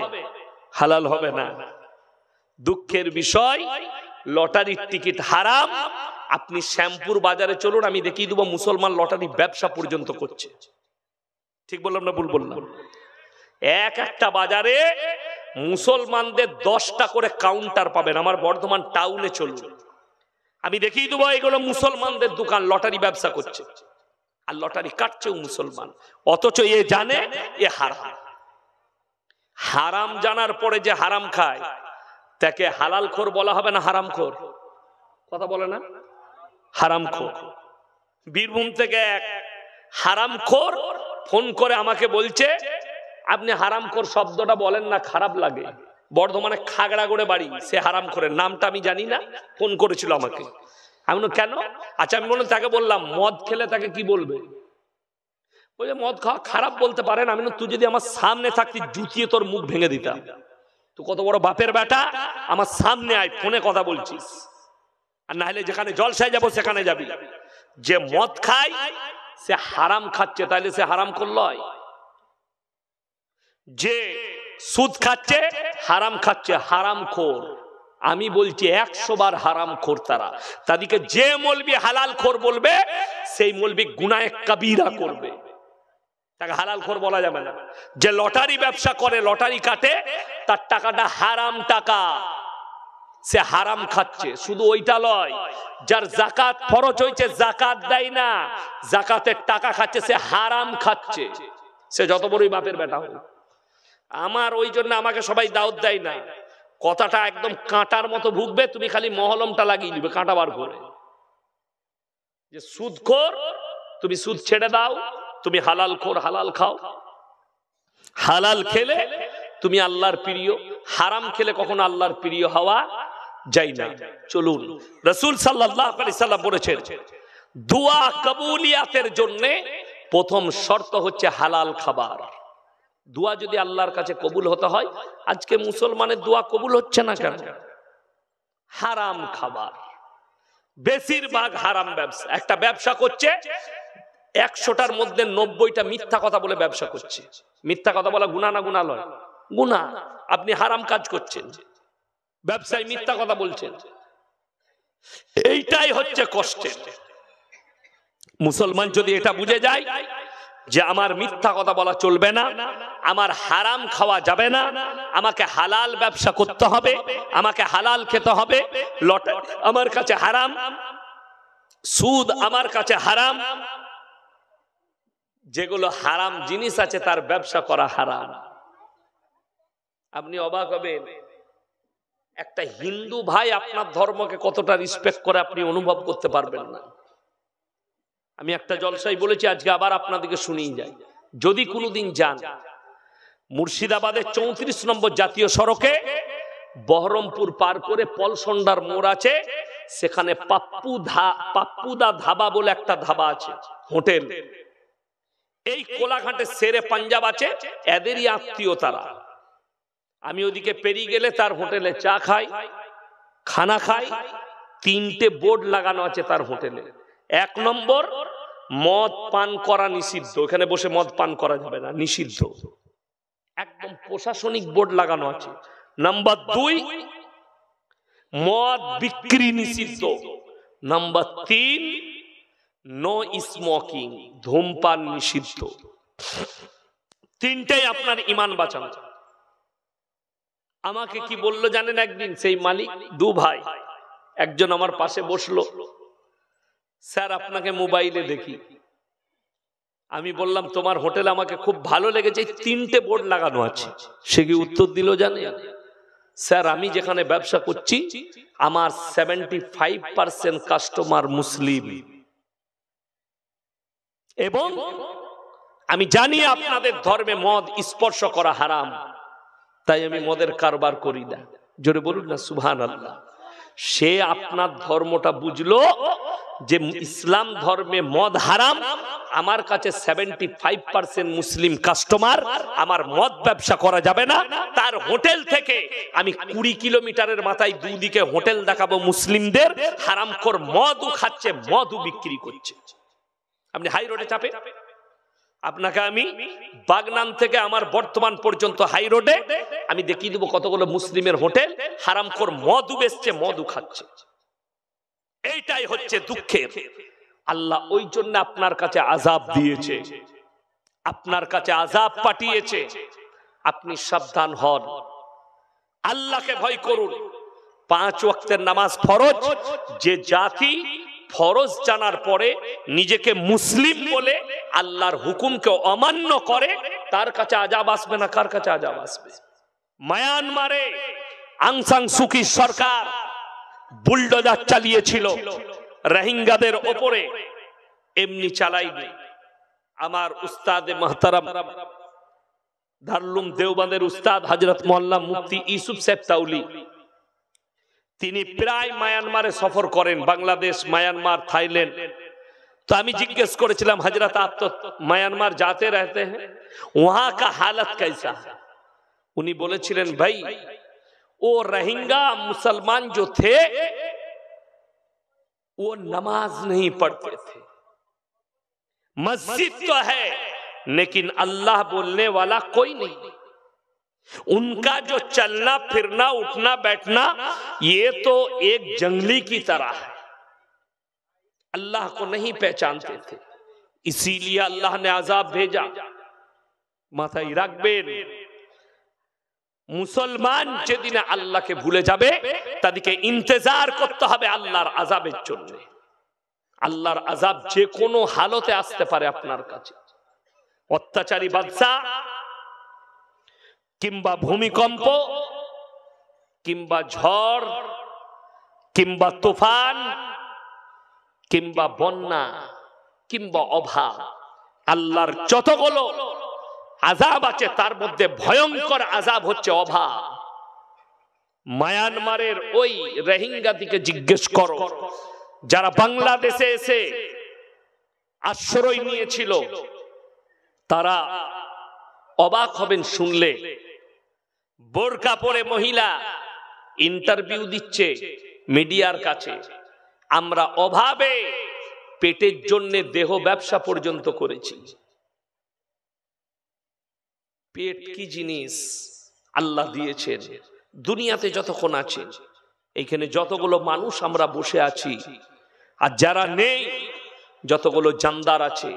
হালাল হবে না। দুঃখের বিষয়, লটারির টিকিট হারাম। আপনি শ্যামপুর বাজারে চলুন, আমি দেখিয়ে দেবো মুসলমান লটারি ব্যবসা পর্যন্ত করছে। ঠিক বললাম না ভুল বললাম? একটা বাজারে মুসলমানদের 10টা করে কাউন্টার পাবেন। আমার বর্ধমান টাউনে চলুন, আমি দেখিয়ে দেবো এগুলো মুসলমানদের দোকান, লটারি ব্যবসা করছে, আর লটারি কাটছেও মুসলমান। অথচ এ জানে এ হারাম। হারাম জানার পরে যে হারাম খায়, তাকে হালালখোর বলা হবে না হারামখোর? কথা বলে না? হারামখোর। বীরভূম থেকে এক হারামখোর ফোন করে আমাকে বলছে, আপনি হারামখোর শব্দটা বলেন না, খারাপ লাগে। বর্ধমানে খাগড়াগড়ে বাড়ি, সে হারামখোরের নামটা আমি জানি না, ফোন করেছিল আমাকে। আমি বললাম কেন? আচ্ছা, আমি বললাম, তাকে বললাম মদ খেলে তাকে কি বলবে? বলছে মদ খাওয়া খারাপ বলতে পারেন। আমি বললাম, তুই যদি আমার সামনে থাকতি, জুতিয়ে তোর মুখ ভেঙে দিতাম। তুই কত বড় বাপের বেটা, আমার সামনে আয়, ফোনে কথা বলছিস, আর না হলে যেখানে জলসায় যাবো সেখানে যাবি। যে মদ খায় সে হারাম খাচ্ছে, তাইলে সে হারাম করলো। যে সুদ খাচ্ছে হারাম খাচ্ছে, হারামখোর। আমি বলছি 100 বার হারামখোর তারা। তাদেরকে যে মৌলবি হালালখোর বলবে, সেই মৌলবি গুনাহে কবিরা করবে, তাকে হালালখোর বলা যাবে না। যে লটারি ব্যবসা করে, লটারি কাটে, তার টাকাটা হারাম টাকা, সে হারাম খাচ্ছে। শুধু ওইটা লয়, যার যাকাত ফরজ হয়েছে যাকাত দেয় না, যাকাতের টাকা খাচ্ছে, সে হারাম খাচ্ছে, সে যত বড়ই বাপের বেটা হোক। আমার ওই জন্য আমাকে সবাই দাওয়াত দেয় না। কথাটা একদম কাঁটার মতো ভুগবে, তুমি খালি মহলমটা লাগিয়ে দিবে কাঁটা বার করে, যে সুদখোর তুমি সুদ ছেড়ে দাও, তুমি হালাল খোর হালাল খাও। হালাল খেলে তুমি আল্লাহর প্রিয়, হারাম খেলে কখনো আল্লাহর প্রিয় হওয়া যায় না। চলুন, রাসূল সাল্লাল্লাহু আলাইহি সাল্লাম বলেছেন দোয়া কবুলিয়াতের জন্য প্রথম শর্ত হচ্ছে হালাল খাবার। দোয়া যদি আল্লাহর কাছে কবুল হতে হয়, আজকে মুসলমানের দোয়া কবুল হচ্ছে না কেন? হারাম খাবার, বেশিরভাগ হারাম ব্যবসা। একটা ব্যবসা করছে, 100টার মধ্যে 90টা মিথ্যা কথা বলে ব্যবসা করছে। মিথ্যা কথা বলা গুনাহ না গুনাহ নয়? গুনাহ। আপনি হারাম কাজ করছেন, ব্যবসায় মিথ্যা কথা বলছেন, এইটাই হচ্ছে কষ্টের। মুসলমান যদি এটা বুঝে যায় যে আমার মিথ্যা কথা বলা চলবে না, আমার হারাম খাওয়া যাবে না, আমাকে হালাল ব্যবসা করতে হবে, আমাকে হালাল খেতে হবে, লটারি আমার কাছে হারাম, সুদ আমার কাছে হারাম, যেগুলো হারাম জিনিস আছে তার ব্যবসা করা হারাম। আপনি অবাক হবেন, একটা হিন্দু ভাই আপনার ধর্মকে কতটা রেসপেক্ট করে আপনি অনুভব করতে পারবেন না। আমি একটা জলসায় বলেছি, আজকে আবার আপনাদেরকে শুনিয়ে যাই। যদি কোনোদিন যান মুর্শিদাবাদের 34 নম্বর জাতীয় সড়কে বহরমপুর পার করে পলসন্ডার মোড় আছে, সেখানে পাপ্পুদা ধাবা বলে একটা ধাবা আছে, হোটেল। এই কোলাঘাটে শেরে পাঞ্জাব আছে, এদেরই আত্মীয় তারা। আমি ওদিকে পেরিয়ে গেলে তার হোটেলে চা খাই, খানা খাই। 3টে বোর্ড লাগানো আছে তার হোটেলে। 1 নম্বর, মদ পান করা নিষিদ্ধ, এখানে বসে মদ পান করা যাবে না, নিষিদ্ধ, একদম প্রশাসনিক বোর্ড লাগানো আছে। নাম্বার 2, মদ বিক্রি নিষিদ্ধ। নাম্বার 3, নো স্মোকিং, ধূমপান নিষিদ্ধ। 3টাই আপনার ঈমান বাঁচানো। আমাকে কি বললো জানেন? একদিন সেই মালিক 2 ভাই, একজন আমার পাশে বসলো, স্যার আপনাকে মোবাইলে দেখি। আমি বললাম তোমার হোটেল আমাকে খুব ভালো লেগেছে, 3টে বোর্ড লাগানো আছে। সে কি উত্তর দিল জানেন? স্যার আমি যেখানে ব্যবসা করছি আমার 75% কাস্টমার মুসলিম, এবং আমি জানি আপনাদের ধর্মে মদ স্পর্শ করা হারাম, তাই আমি মদের কারবার করি না। জোরে বলুন না সুবহানাল্লাহ। সে আপনার ধর্মটা বুঝলো যে ইসলাম ধর্মে মদ হারাম, আমার কাছে 75% মুসলিম কাস্টমার, আমার মদ ব্যবসা করা যাবে না। তার হোটেল থেকে আমি 20 কিলোমিটারের মাথায় দুদিকে হোটেল দেখাবো মুসলিমদের, হারামখোর মদও খাচ্ছে, মদও বিক্রি করছে। আপনি হাই রোডে চাপে, আপনাকে আমি বাগনান থেকে আমার বর্তমান পর্যন্ত হাই রোডে আমি দেখিয়ে দেবো কতগুলো মুসলিমের হোটেল, হারামখোর মদও বেচছে, মদও খাচ্ছে। এইটাই হচ্ছে দুঃখের। আল্লাহ ওই জন্য আপনার কাছে আযাব দিয়েছে, আপনার কাছে আযাব পাঠিয়েছে। আপনি সাবধান হন, আল্লাহকে ভয় করুন। 5 ওয়াক্তের নামাজ ফরজ। যে জাতি ফরজ জানার পরে নিজেকে মুসলিম বলে আল্লাহর হুকুমকে অমান্য করে, তার কাছে আযাব আসবে না? কার কাছে আযাব আসবে? মায়ানমারে আং সান সুকি সরকার বুলডোজার চালিয়েছিল রোহিঙ্গাদের ওপরে, এমনি চালাইনি। আমার উস্তাদে মুহতারাম দারুল দেওবন্দের উস্তাদ হযরত মাওলানা মুফতি ইউসুফ সাহেব তাউলি, তিনি প্রায় মায়ানমারে সফর করেন, বাংলাদেশ, মায়ানমার, থাইল্যান্ড। তো আমি জিজ্ঞেস করেছিলাম, হযরত আপ তো মায়ানমার जाते रहते हैं, वहां का हालत कैसा है? उन्नी बोलेছিলেন भाई वो रोहिंगा मुसलमान जो थे वो नमाज नहीं पढ़ते थे, मस्जिद तो है लेकिन अल्लाह बोलने वाला कोई नहीं। उनका जो चलना फिरना उठना बैठना ये तो एक जंगली की तरह है, अल्लाह को नहीं पहचानते थे, इसीलिए अल्लाह ने अजाब भेजा। মাথায় রাখবেন, মুসলমান যেদিন আল্লাহকে ভুলে যাবে তাদেরকে ইন্তজার করতে হবে আল্লাহর আযাবের জন্য। আল্লাহর আযাব যে কোনো হালতে আসতে পারে আপনার কাছে। অত্যাচারী বাদশা কিংবা ভূমিকম্প কিংবা ঝড় কিংবা তুফান কিংবা বন্যা কিংবা অভাব, আল্লাহর যতগুলো আযাব আছে তার মধ্যে ভয়ঙ্কর আযাব হচ্ছে অভাব। মায়ানমারের ওই রোহিঙ্গা দিকে জিজ্ঞেস করো, যারা বাংলাদেশে এসে আশ্রয় নিয়েছিল, তারা অবাক হবেন শুনলে। বোরকা পরে মহিলা ইন্টারভিউ দিচ্ছে মিডিয়ার কাছে, আমরা অভাবে পেটের জন্য দেহ ব্যবসা পর্যন্ত করেছি। পেট কি জিনিস আল্লাহ দিয়েছেন। দুনিয়াতে যতক্ষণ আছে, এখানে যতগুলো মানুষ আমরা বসে আছি আর যারা নেই, যতগুলো জানদার আছে,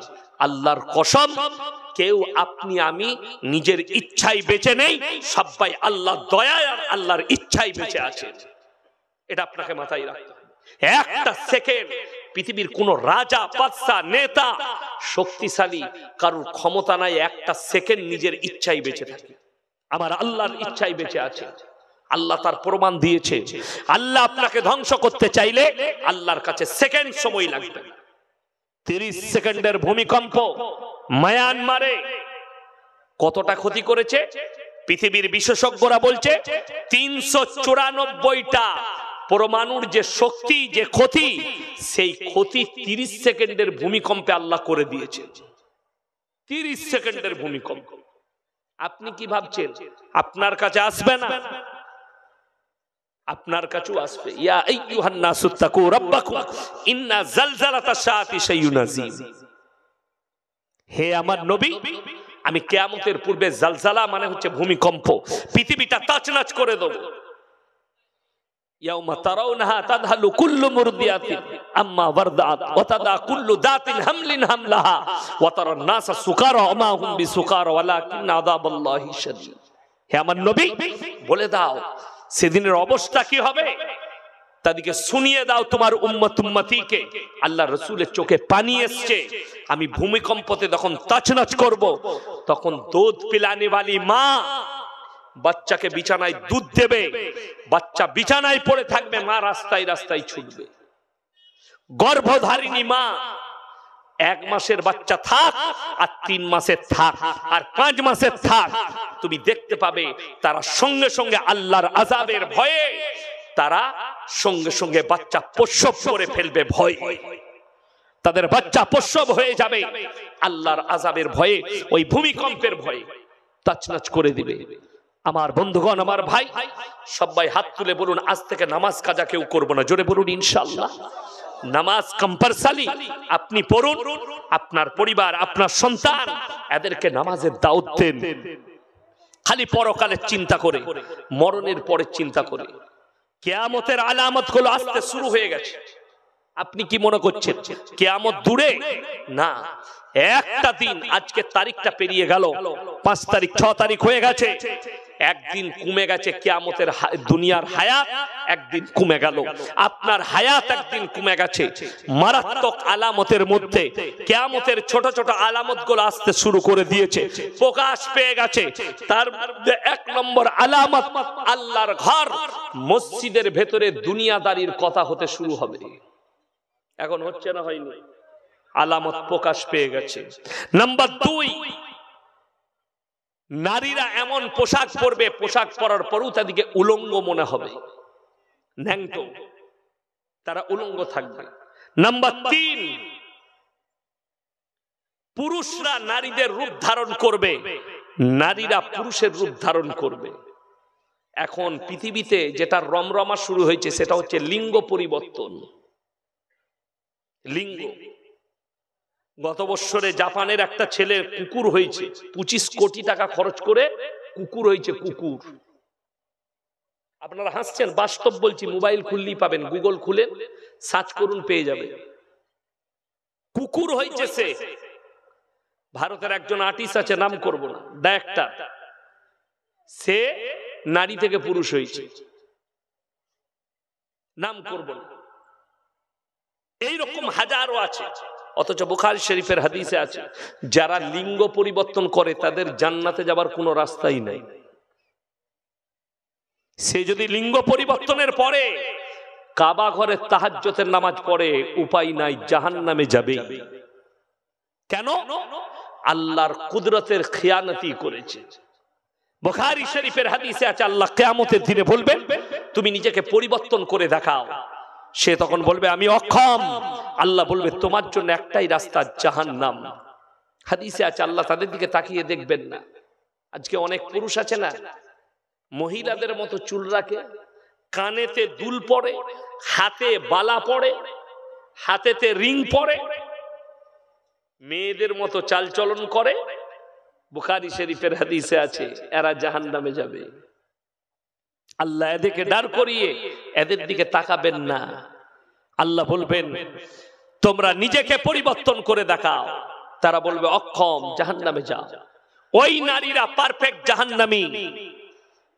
আল্লাহর কসম কেউ আপনি আমি নিজের ইচ্ছায় বেঁচে নেই, সবাই আল্লাহর দয়ায় আর আল্লাহর ইচ্ছায় বেঁচে আছে। এটা আপনাকে মাথায় রাখতে হবে। একটা সেকেন্ড পৃথিবীর কোন রাজা, বাদশা, নেতা, শক্তিশালী কারোর ক্ষমতা নাই একটা সেকেন্ড নিজের ইচ্ছায় বেঁচে থাকে। আমার আল্লাহর ইচ্ছায় বেঁচে আছে। আল্লাহ তার প্রমাণ দিয়েছে। আল্লাহ আপনাকে ধ্বংস করতে চাইলে আল্লাহর কাছে সেকেন্ড সময় লাগবে। 30 সেকেন্ডের ভূমিকম্প মায়ানমারে কতটা ক্ষতি করেছে পৃথিবীর বিশেষজ্ঞরা বলছে 394টা পরমাণুর যে শক্তি, যে ক্ষতি, সেই ক্ষতি 30 সেকেন্ডের ভূমিকম্পে আল্লাহ করে দিয়েছে। 30 সেকেন্ডের ভূমিকম্প। আপনি কি ভাবছেন আপনার কাছে আসবে না? আপনার কাছেও আসবে। ইয়া আইয়ুহান নাসু তাকু রাব্বাকুম ইন্না জালজালাতাশ শাআতি শাইউন আযীম। হে আমার নবী, আমি কিয়ামতের পূর্বে জালজালা মানে হচ্ছে ভূমিকম্প, পৃথিবীটা তাছনাছ করে দেব। ইয়াউমা তারাউনাহা তাযহালু কুল্লু মুরদিয়াতিন আম্মা ওয়ারদাত ওয়া তাদা কুল্লু দাতিন হামলিন হামলাহা ওয়া তারান নাসা সুকারা ওয়া মা হুম বিসুকারা ওয়ালাকিন আযাবাল্লাহি শাদীদ। হে আমার নবী, বলে দাও সেদিনের অবস্থা কি হবে, তাদেরকে শুনিয়ে দাও তোমার উম্মত উম্মতিকে। আল্লাহ রাসূলের চোখে পানি এসছে। আমি ভূমিকম্পতে তখন তাছনাছ করব, তখন দুধ পিলানে वाली মা বাচ্চাকে বিছানায় দুধ দেবে, বাচ্চা বিছানায় পড়ে থাকবে, মা রাস্তায় রাস্তায় ছুটবে। গর্ভধারিণী মা 1 মাসের বাচ্চা থাক আর 3 মাসের থাক আর 5 মাসের থাক, তুমি দেখতে পাবে তারা সঙ্গে সঙ্গে আল্লাহর আযাবের ভয়ে তারা সঙ্গে সঙ্গে বাচ্চা প্রসব করে ফেলবে। ভয়, তাদের বাচ্চা প্রসব হয়ে যাবে আল্লাহর আযাবের ভয়ে, ওই ভূমিকম্পের ভয়ে তাছনাছ করে দিবে। আমার বন্ধুগণ, আমার ভাই, সবাই হাত তুলে বলুন আজ থেকে নামাজ কাজা কেউ করব না। জোরে বলুন ইনশাআল্লাহ। নামাজ কম্পালসারি আপনি পড়ুন, আপনার পরিবার, আপনার সন্তান, এদেরকে নামাজের দাওয়াত দেন। খালি পরকালের চিন্তা করে, মরণের পরে চিন্তা করে। কিয়ামতের আলামতগুলো আসতে শুরু হয়ে গেছে। আপনি কি মনে করছেন কিয়ামত দূরে? না, একটা দিন, আজকে তারিখটা পেরিয়ে গেল, 5 তারিখ 6 তারিখ হয়ে গেছে, একদিন কমে গেছে। কিয়ামতের দুনিয়ার হায়াত একদিন কমে গেল, আপনার হায়াত একদিন কমে গেছে। মারাত্মক আলামতের মধ্যে কিয়ামতের ছোট ছোট আলামতগুলো আসতে শুরু করে দিয়েছে, প্রকাশ পেয়ে গেছে। তার মধ্যে 1 নম্বর আলামত, আল্লাহর ঘর মসজিদের ভেতরে দুনিয়াদারির কথা হতে শুরু হবে। এখন হচ্ছে না, হয়নি, আলামত প্রকাশ পেয়ে গেছে। নাম্বার 2, নারীরা এমন পোশাক পরবে, পোশাক পরার পরও তাদেরকে উলঙ্গ মনে হবে, ন্যাংটো, তারা উলঙ্গ থাকবে। নাম্বার 3, পুরুষরা নারীদের রূপ ধারণ করবে, নারীরা পুরুষের রূপ ধারণ করবে। এখন পৃথিবীতে যেটা রমরমা শুরু হয়েছে সেটা হচ্ছে লিঙ্গ পরিবর্তন। লিঙ্গ, গত বছরে জাপানের একটা ছেলের কুকুর হয়েছে, 25 কোটি টাকা খরচ করে কুকুর হয়েছে। কুকুর, আপনারা হাসছেন, বাস্তব বলছি, মোবাইল খুললেই পাবেন, গুগল খুলেন সার্চ করুন, পেয়ে যাবে। কুকুর হয়েছে সে। ভারতের একজন আর্টিস্ট আছে, নাম করব না, ডাইরেক্টর, সে নারী থেকে পুরুষ হয়েছে, নাম করব না। এইরকম হাজারো আছে। অথচ বুখারী শরীফের হাদিসে আছে যারা লিঙ্গ পরিবর্তন করে তাদের জান্নাতে যাবার কোনো রাস্তাই নাই। সে যদি লিঙ্গ পরিবর্তনের পরে কাবা ঘরে তাহাজ্জুদের নামাজ পড়ে, উপায় নাই, জাহান্নামে যাবে। কেন? আল্লাহর কুদরতের খিয়ানতি করেছে। বুখারী শরীফের হাদিসে আছে, আল্লাহ কিয়ামতের দিনে বলবেন, তুমি নিজেকে পরিবর্তন করে দেখাও। সে তখন বলবে, আমি অক্ষম। আল্লাহ বলবে, তোমার জন্য একটাই রাস্তা, জাহান্নাম। হাদিসে আছে, আল্লাহ তাদের দিকে তাকিয়ে দেখবেন না। আজকে অনেক পুরুষ আছে না, মহিলাদের মতো চুল রাখে, কানেতে দুল পড়ে, হাতে বালা পড়ে, হাতেতে রিং পড়ে, মেয়েদের মতো চালচলন করে। বুখারী শরীফের হাদিসে আছে, এরা জাহান্নামে যাবে। আল্লাহ এদেরকে দাঁড় করিয়ে এদের দিকে তাকাবেন না। আল্লাহ বলবেন, তোমরা নিজেকে পরিবর্তন করে দেখাও। তারা বলবে, অক্ষম, জাহান্নামে যাও। ওই নারীরা পারফেক্ট জাহান্নামী,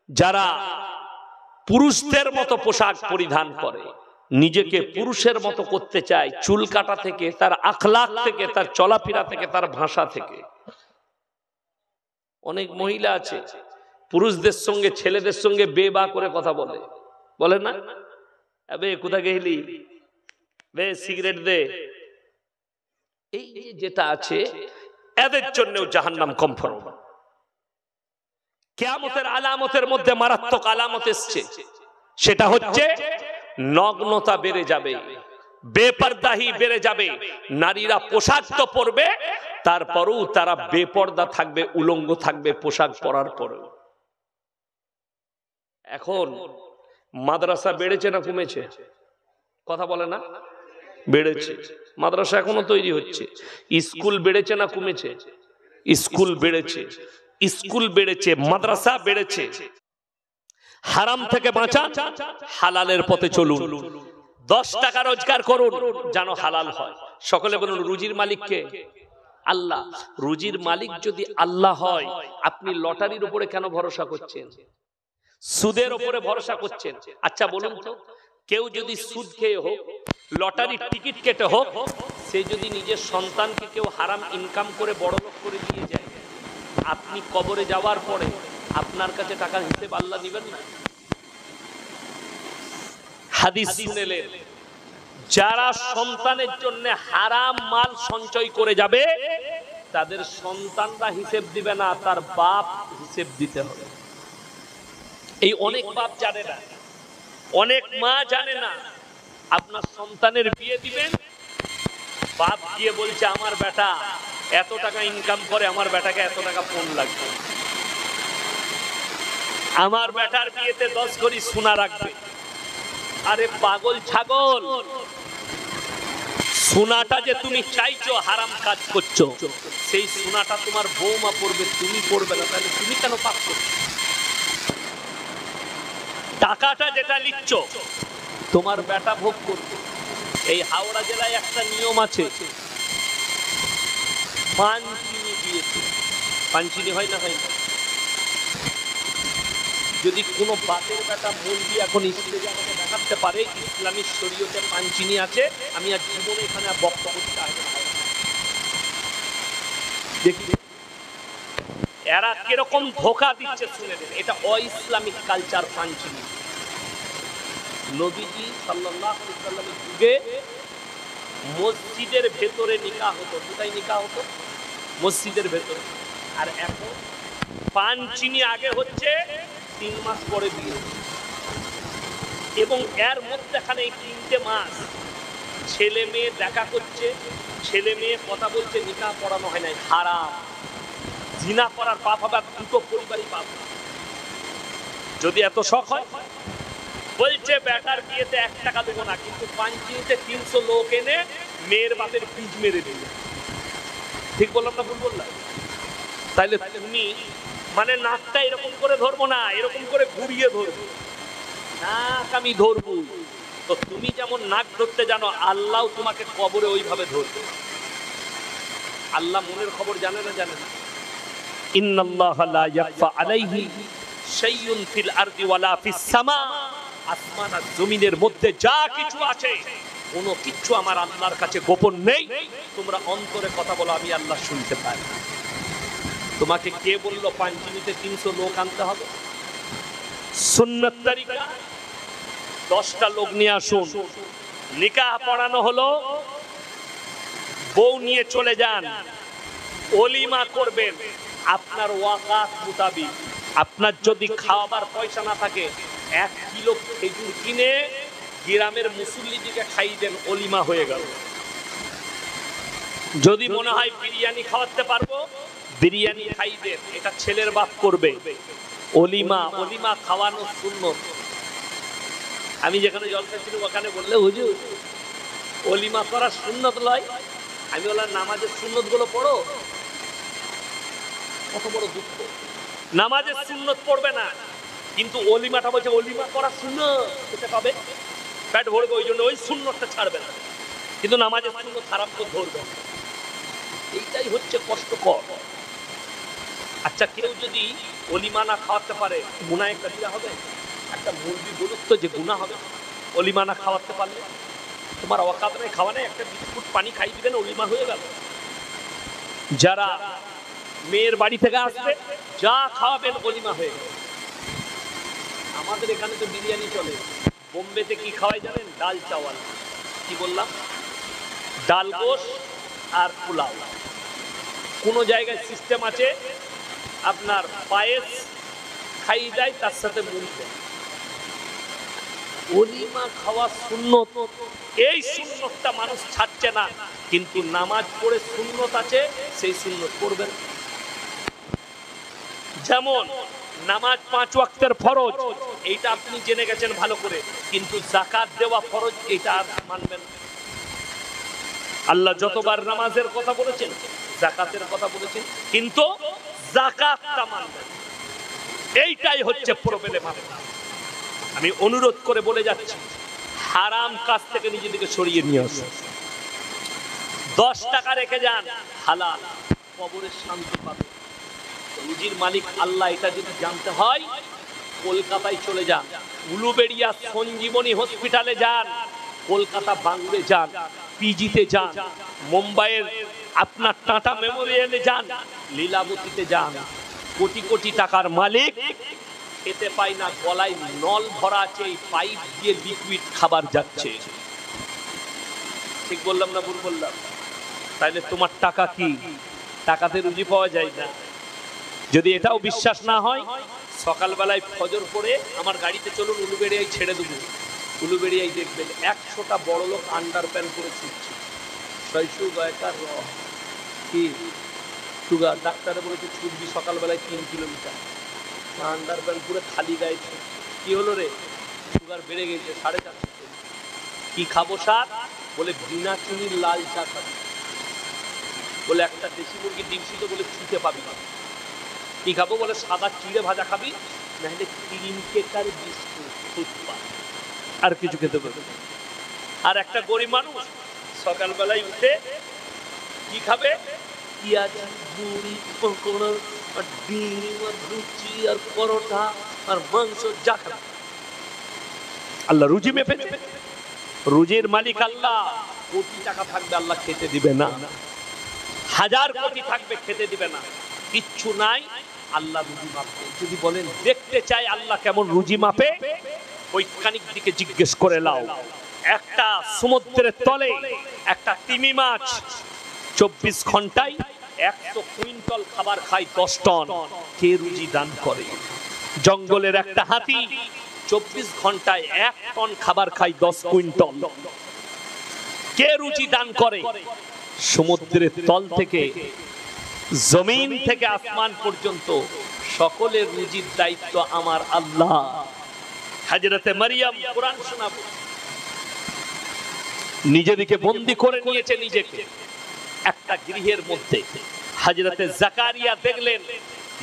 যারা পুরুষদের মতো পোশাক পরিধান করে, নিজেকে পুরুষের মতো করতে চায়, চুল কাটা থেকে, তার আখলাক থেকে, তার চলাফেরা থেকে, তার ভাষা থেকে। অনেক মহিলা আছে পুরুষদের সঙ্গে, ছেলেদের সঙ্গে বেবা করে কথা বলে, বলে না, আবে কোথা গেলি, বে সিগারেট দে। এই যেটা আছে, এদের জন্যও জাহান্নাম কনফার্ম। কিয়ামতের আলামতের মধ্যে মারাত্মক আলামত এসছে, সেটা হচ্ছে নগ্নতা বেড়ে যাবে, বেপরদাহি বেড়ে যাবে। নারীরা পোশাক তো পরবে, তারপরেও তারা বেপর্দা থাকবে, উলঙ্গ থাকবে পোশাক পরার পরেও। এখন মাদ্রাসা বেড়েছে না কমেছে? কথা বলে না, বেড়েছে। মাদ্রাসা এখনো তৈরি হচ্ছে। স্কুল বেড়েছে না কমেছে? স্কুল বেড়েছে। স্কুল বেড়েছে, মাদ্রাসা বেড়েছে। হারাম থেকে বাঁচান, হালালের পথে চলুন। 10 টাকা রোজগার করুন, যেন হালাল হয়। সকলে বলুন, রুজির মালিক কে? আল্লাহ। রুজির মালিক যদি আল্লাহ হয়, আপনি লটারির উপরে কেন ভরসা করছেন? সুদের উপরে ভরসা করছেন? আচ্ছা বলুন তো, কেউ যদি সুদ খেয়ে হোক, লটারির টিকিট কেটে হোক, সে যদি নিজের সন্তানকে কেউ হারাম ইনকাম করে বড়লোক করে দিয়ে যায়, আপনি কবরে যাওয়ার পরে আপনার কাছে টাকার হিসেব আল্লাহ দিবেন না? হাদিস শুনেলেন, যারা সন্তানের জন্য হারাম মাল সঞ্চয় করে যাবে, তাদের সন্তানরা হিসেব দিবে না, তার বাপ হিসেব দিতে হবে। এই অনেক বাপ জানে না, অনেক মা জানে না। আপনার সন্তানের বিয়ে দিবেন, বাপ গিয়ে বলছে, আমার বেটা এত টাকা ইনকাম করে, আমার বেটাকে এত টাকা ফোন লাগবে, আমার বেটার বিয়েতে 10 ভরি সোনা রাখবে। আরে পাগল ছাগল, সোনাটা যে তুমি চাইছো, হারাম কাজ করছো, সেই সোনাটা তোমার বৌমা পড়বে, তুমি পড়বে না, তাহলে তুমি কেন পাপ করছো? টাকাটা যেটা নিচ্ছ, তোমার বেটা ভোগ করবে। এই হাওড়া জেলায় একটা নিয়ম আছে, পাঞ্চিনি দিয়েছে। পাঞ্চিনি হয় না, হয় না? যদি কোনো বাপের বেটা মন্দি এখন স্টেজে আমাকে দেখাতে পারে ইসলামী শরীয়তে পাঞ্চিনি আছে, আমি আর জীবনে এখানে বক্তব্য দিতে আসবো না। দেখি এরা কিরকম ধোঁকা দিচ্ছে, শুনে নেন। এটা অ-ইসলামিক কালচার পাঞ্চিনি। নবীজি সাল্লাল্লাহু আলাইহি ওয়াসাল্লামের যুগে মসজিদের ভেতরে নিকাহ হতো। কোথায় নিকাহ হতো? মসজিদের ভেতরে। আর এখন পাঞ্চিনি আগে হচ্ছে, 3 মাস পরে বিয়ে, এবং এর মধ্যেখানে 3টে মাস ছেলে মেয়ে দেখা করছে, ছেলে মেয়ে কথা বলছে, নিকাহ পড়ানো হয় নাই, হারাম। জিনা করার পাপ হবে, দুটো পরিবারই পাপ। যদি এত শখ হয়, বলছে বেটার বিয়েতে 1 টাকা দেবো না, কিন্তু পাঞ্চিনিতে 300 লোক এনে মেয়ের বাপের পিজ মেরে দিল। ঠিক বললাম না, ভুল বললাম? তাইলে তুমি মানে নাকটা এরকম করে ধরবো না, এরকম করে ঘুরিয়ে ধরবো। নাক আমি ধরবো, তো তুমি যেমন নাক ধরতে জানো, আল্লাহ তোমাকে কবরে ওইভাবে ধরবে। আল্লাহ মনের খবর জানে না, জানে না? ইন্নাল্লাহা লা ইয়াখফা আলাইহি শাইউন ফিল আরদি ওয়ালা ফিস সামা। আসমান আর জমিনের মধ্যে যা কিছু আছে, কোনো কিছু আমার আল্লাহর কাছে গোপন নেই। তোমরা অন্তরে কথা বলো, আমি আল্লাহ শুনতে পাই। তোমাকে কে বললো পাঞ্চিনিতে 300 লোক আনতে হবে? সুন্নত তরিকা 10টা লোক নিয়ে আসুন, নিকাহ পড়ানো হলো, বউ নিয়ে চলে যান, ওলিমা করবেন আপনার ওয়াকাত মোতাবিক। আপনার যদি খাওয়াবার পয়সা না থাকে 1 কিলো খেজুর কিনে গ্রামের মুসল্লিদিকে খাইয়ে দেন, ওলিমা হয়ে গেল। যদি মনে হয় বিরিয়ানি খাওয়াতে পারবো, বিরিয়ানি খাইয়ে দেন, এটা ছেলের বাপ করবে। ওলিমা খাওয়ানো সুন্নত। আমি যেখানে জলসা ছিল ওখানে বললে হুজুর ওলিমা করা সুন্নত লয়, আমি বললাম নামাজের সুন্নত গুলো পড়ো। কত বড় দুঃখ, নামাজের সুন্নত পড়বে না কিন্তু ওলিমাটা বলছে ওলিমা করা সুন্নত, খেতে পাবে, পেট ভরবে, ওই জন্য ওই সুন্নতটা ছাড়বে না, কিন্তু নামাজের সুন্নত হারাম করে ধরবে। এইটাই হচ্ছে কষ্টকর। আচ্ছা, কেউ যদি ওলিমা না খাওয়াতে পারে গুনাহ কবিরা হবে? একটা মুরগি বলুক তো যে গুনাহ হবে ওলিমা না খাওয়াতে পারলে? তোমার ওয়াকাত নেই, খাওয়া নেই, একটা বিস্কুট পানি খাই দিবেন, ওলিমা হয়ে গেল। যারা মেয়ের বাড়ি থেকে আসবে যা খাওয়াবেন ওলিমা হয়ে গেল। আমাদের এখানে তো বিরিয়ানি চলে, বোম্বেতে কি খাওয়াই জানেন? ডাল চাওয়াল। কি বললাম? ডাল গোশ আর পোলাও। কোন জায়গায় সিস্টেম আছে আপনার পায়েস খাইয়ে দেয়, তার সাথে মুড়ি দেয়। ওলিমা খাওয়া সুন্নত, এই সুন্নতটা মানুষ ছাড়ছে না, কিন্তু নামাজ পড়ে সুন্নত আছে, সেই সুন্নত করবেন। যেমন নামাজ 5 ওয়াক্তের ফরজ, এইটা আপনি জেনে গেছেন ভালো করে, কিন্তু যাকাত দেওয়া ফরজ, এইটা আর মানবেন। আল্লাহ যতবার নামাজের কথা বলেছেন, যাকাতের কথা বলেছেন, কিন্তু যাকাতটা মানবেন। এইটাই হচ্ছে প্রবলেম। আমি অনুরোধ করে বলে যাচ্ছি, হারাম কাজ থেকে নিজেদেরকে সরিয়ে নিয়ে আসুন। 10 টাকা রেখে যান, হালাল, কবরের শান্তি পাবে। রুজির মালিক আল্লাহ, এটা যদি জানতে হয় কলকাতায় চলে যান, উলুবেড়িয়া সঞ্জীবনী হসপিটালে যান, কলকাতা বাংলায় যান, পিজিতে যান, মুম্বাইয়ের আপনার টাটা মেমোরিয়ালে যান, লীলাবতীতে যান। কোটি কোটি টাকার মালিক খেতে পায় না, গলায় নল ভরা আছে, এই পাইপ দিয়ে লিকুইড খাবার যাচ্ছে। ঠিক বললাম না ভুল বললাম? তাইলে তোমার টাকা কি? টাকাতে রুজি পাওয়া যায় না। যদি এটাও বিশ্বাস না হয়, সকালবেলায় ফজর পড়ে আমার গাড়িতে চলুন, উলুবেড়িয়ায় ছেড়ে দেবো। উলুবেড়িয়ায় দেখবেন 100টা বড় লোক আন্ডার প্যান্ট পরে ছুটছে। কি সুগার? ডাক্তারে বলেছে ছুটবি সকালবেলায় 3 কিলোমিটার, আন্ডার প্যান্ট পুরো খালি গায়ে। কি হলো রে? সুগার বেড়ে গেছে 450। কি খাবো স্যার? বলে বিনা চিনির লাল চা খাবি। বলে একটা দেশি মুরগির ডিম সিদ্ধ, বলে ছুটে পাবি না। কি খাবো? বলে সাদা চিড়ে ভাজা খাবি, নাহলে ক্রিম কেক আর বিস্কুট, ফুটপাত, আর কিছু খেতে পারবে। আর একটা গরিব মানুষ সকালবেলায় উঠে কি খাবে? পেঁয়াজ, মুড়ি, পকোড়া আর ডিম আর লুচি আর পরোটা আর মাংস, যা খাবে। আল্লাহ রুজি মেপেছে। রুজির মালিক আল্লাহ। কোটি টাকা থাকবে আল্লাহ খেতে দিবে না, 1000 কোটি থাকবে খেতে দিবে না, কিচ্ছু নাই, আল্লাহ রুজি মাপবে। যদি বলেন দেখতে চাই আল্লাহ কেমন রুজি মাপে, বৈজ্ঞানিক দিকে জিজ্ঞেস করে লাও। একটা সমুদ্রের তলে একটা তিমি মাছ 24 ঘন্টায় 100 কুইন্টাল খাবার খায়, 10 টন। কে রুজি দান করে? জঙ্গলের একটা হাতি 24 ঘন্টায় 1 টন খাবার খায়, 10 কুইন্টাল। কে রুজি দান করে? সমুদ্রের তল থেকে জমিন থেকে আসমান পর্যন্ত সকলের রুজির দায়িত্ব আমার আল্লাহ। হযরতে মারিয়াম, কোরআন শোনাবো, নিজেকে বন্দী করে নিয়েছে, নিজেকে একটা গৃহের মধ্যে। হযরতে জাকারিয়া দেখলেন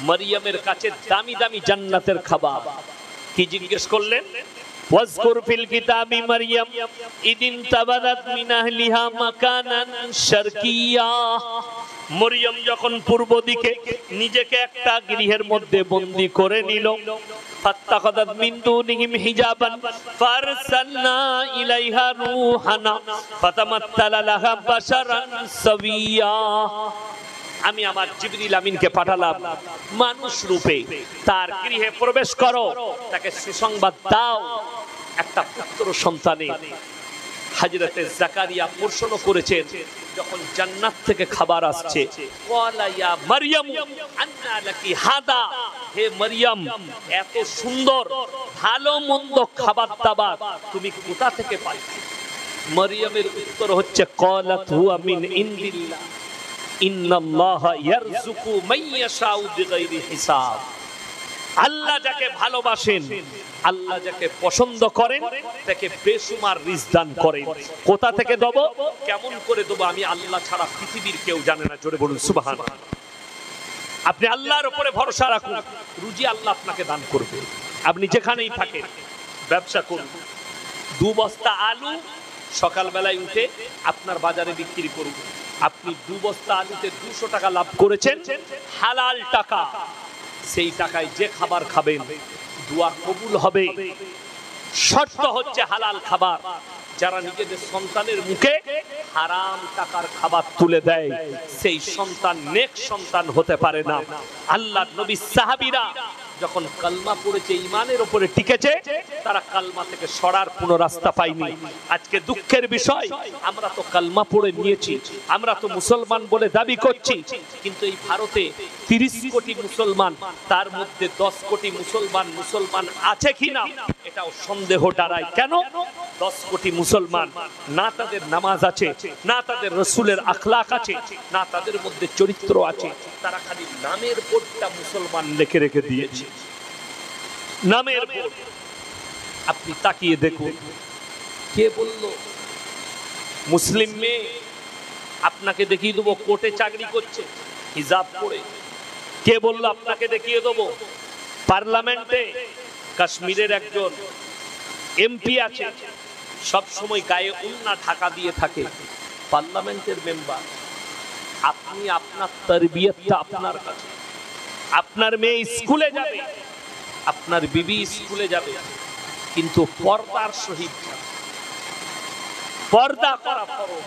মারিয়ামের কাছে দামি দামি জান্নাতের খাবার। কি জিজ্ঞেস করলেন? ওয়াজকুর ফিল কিতাবি মারিয়াম ইদিন তাবারাত মিন আহলিহা মাকানান শারকিয়া। মরিয়ম যখন পূর্ব দিকে নিজেকে একটা গৃহের মধ্যে বন্দী করে নিল, ফাত্তাখাযাত মিন দুনিহিম হিজাবান ফারসালনা ইলাইহা রূহানা ফাতামাত্তালা লাহা বাশারান সাবিয়া। আমি আমার জিবরিল আমিনকে পাঠালাম মানুষ রূপে, তার গৃহে প্রবেশ করো, তাকে সুসংবাদ দাও একটা পুত্র সন্তানের। হযরতে জাকারিয়া প্রশ্ন করেছেন, যখন জান্নাত থেকে খাবার আসছে, ক্বালা ইয়া মারইয়াম আন্না লাকি হাদা, হে মারইয়াম এত সুন্দর ভালো মন্দ খাবার দাবার তুমি কোথা থেকে পাইছো? মারইয়ামের উত্তর হচ্ছে, ক্বালাত হুয়া মিন ইনদিল্লাহ ইন্নাল্লাহা ইয়ারযুকু মান ইয়াশাউ বিগাইরি হিসাব। আল্লাহ যাকে ভালোবাসেন, আল্লাহ যাকে পছন্দ করেন, তাকে বেসুমার রিজক দান করেন। কোথা থেকে দেব, কেমন করে দেব, আমি আল্লাহ ছাড়া পৃথিবীর কেউ জানে না। জোরে বলুন সুবহানাল্লাহ। আপনি আল্লাহর উপরে ভরসা রাখুন, রুজি আল্লাহ আপনাকে দান করবে। আপনি যেখানেই থাকেন ব্যবসা করুন, 2 বস্তা আলু সকালবেলায় উঠে আপনার বাজারে বিক্রি করুন। আপনি 2 বস্তা আলুতে 200 টাকা লাভ করেছেন, হালাল টাকা। সেই টাকায় যে খাবার খাবেন দোয়া কবুল হবে। শর্ত হচ্ছে হালাল খাবার। যারা নিজেদের সন্তানের মুখে হারাম টাকার খাবার তুলে দেয়, সেই সন্তান নেক সন্তান হতে পারে না। আল্লাহর নবী সাহাবীরা যখন কালমা পড়েছে, ঈমানের উপরে টিকেছে, তারা কালমা থেকে সরার কোনো রাস্তা পায়নি। আজকে দুঃখের বিষয়, আমরা তো কালমা পড়ে নিয়েছি, আমরা তো মুসলমান বলে দাবি করছি, কিন্তু এই ভারতে 30 কোটি মুসলমান, তার মধ্যে 10 কোটি মুসলমান আছে কিনা এটাও সন্দেহ দাঁড়ায়। কেন? 10 কোটি মুসলমান, না তাদের নামাজ আছে, না তাদের রাসূলের আখলাক আছে, না তাদের মধ্যে চরিত্র আছে। তারা খালি নামের বোর্ডটা মুসলমান লিখে রেখে দিয়েছে, নামের বোর্ড। আপনি তাকিয়ে দেখুন, কে বলল মুসলিম মেয়ে আপনাকে দেখিয়ে দেবো কোর্টে চাকরি করছে হিজাব পরে? কে বলল আপনাকে দেখিয়ে দেবো পার্লামেন্টে কাশ্মীরের একজন এমপি আছে, সব সময় গায়ে উন্না ঢাকা দিয়ে থাকে, পার্লামেন্টের মেম্বার? আপনি আপনার তারবিয়তটা আপনার কাছে। আপনার মেয়ে স্কুলে যাবে, আপনার বিবি স্কুলে যাবে, কিন্তু পর্দার সহিত পর্দা করা ফরজ।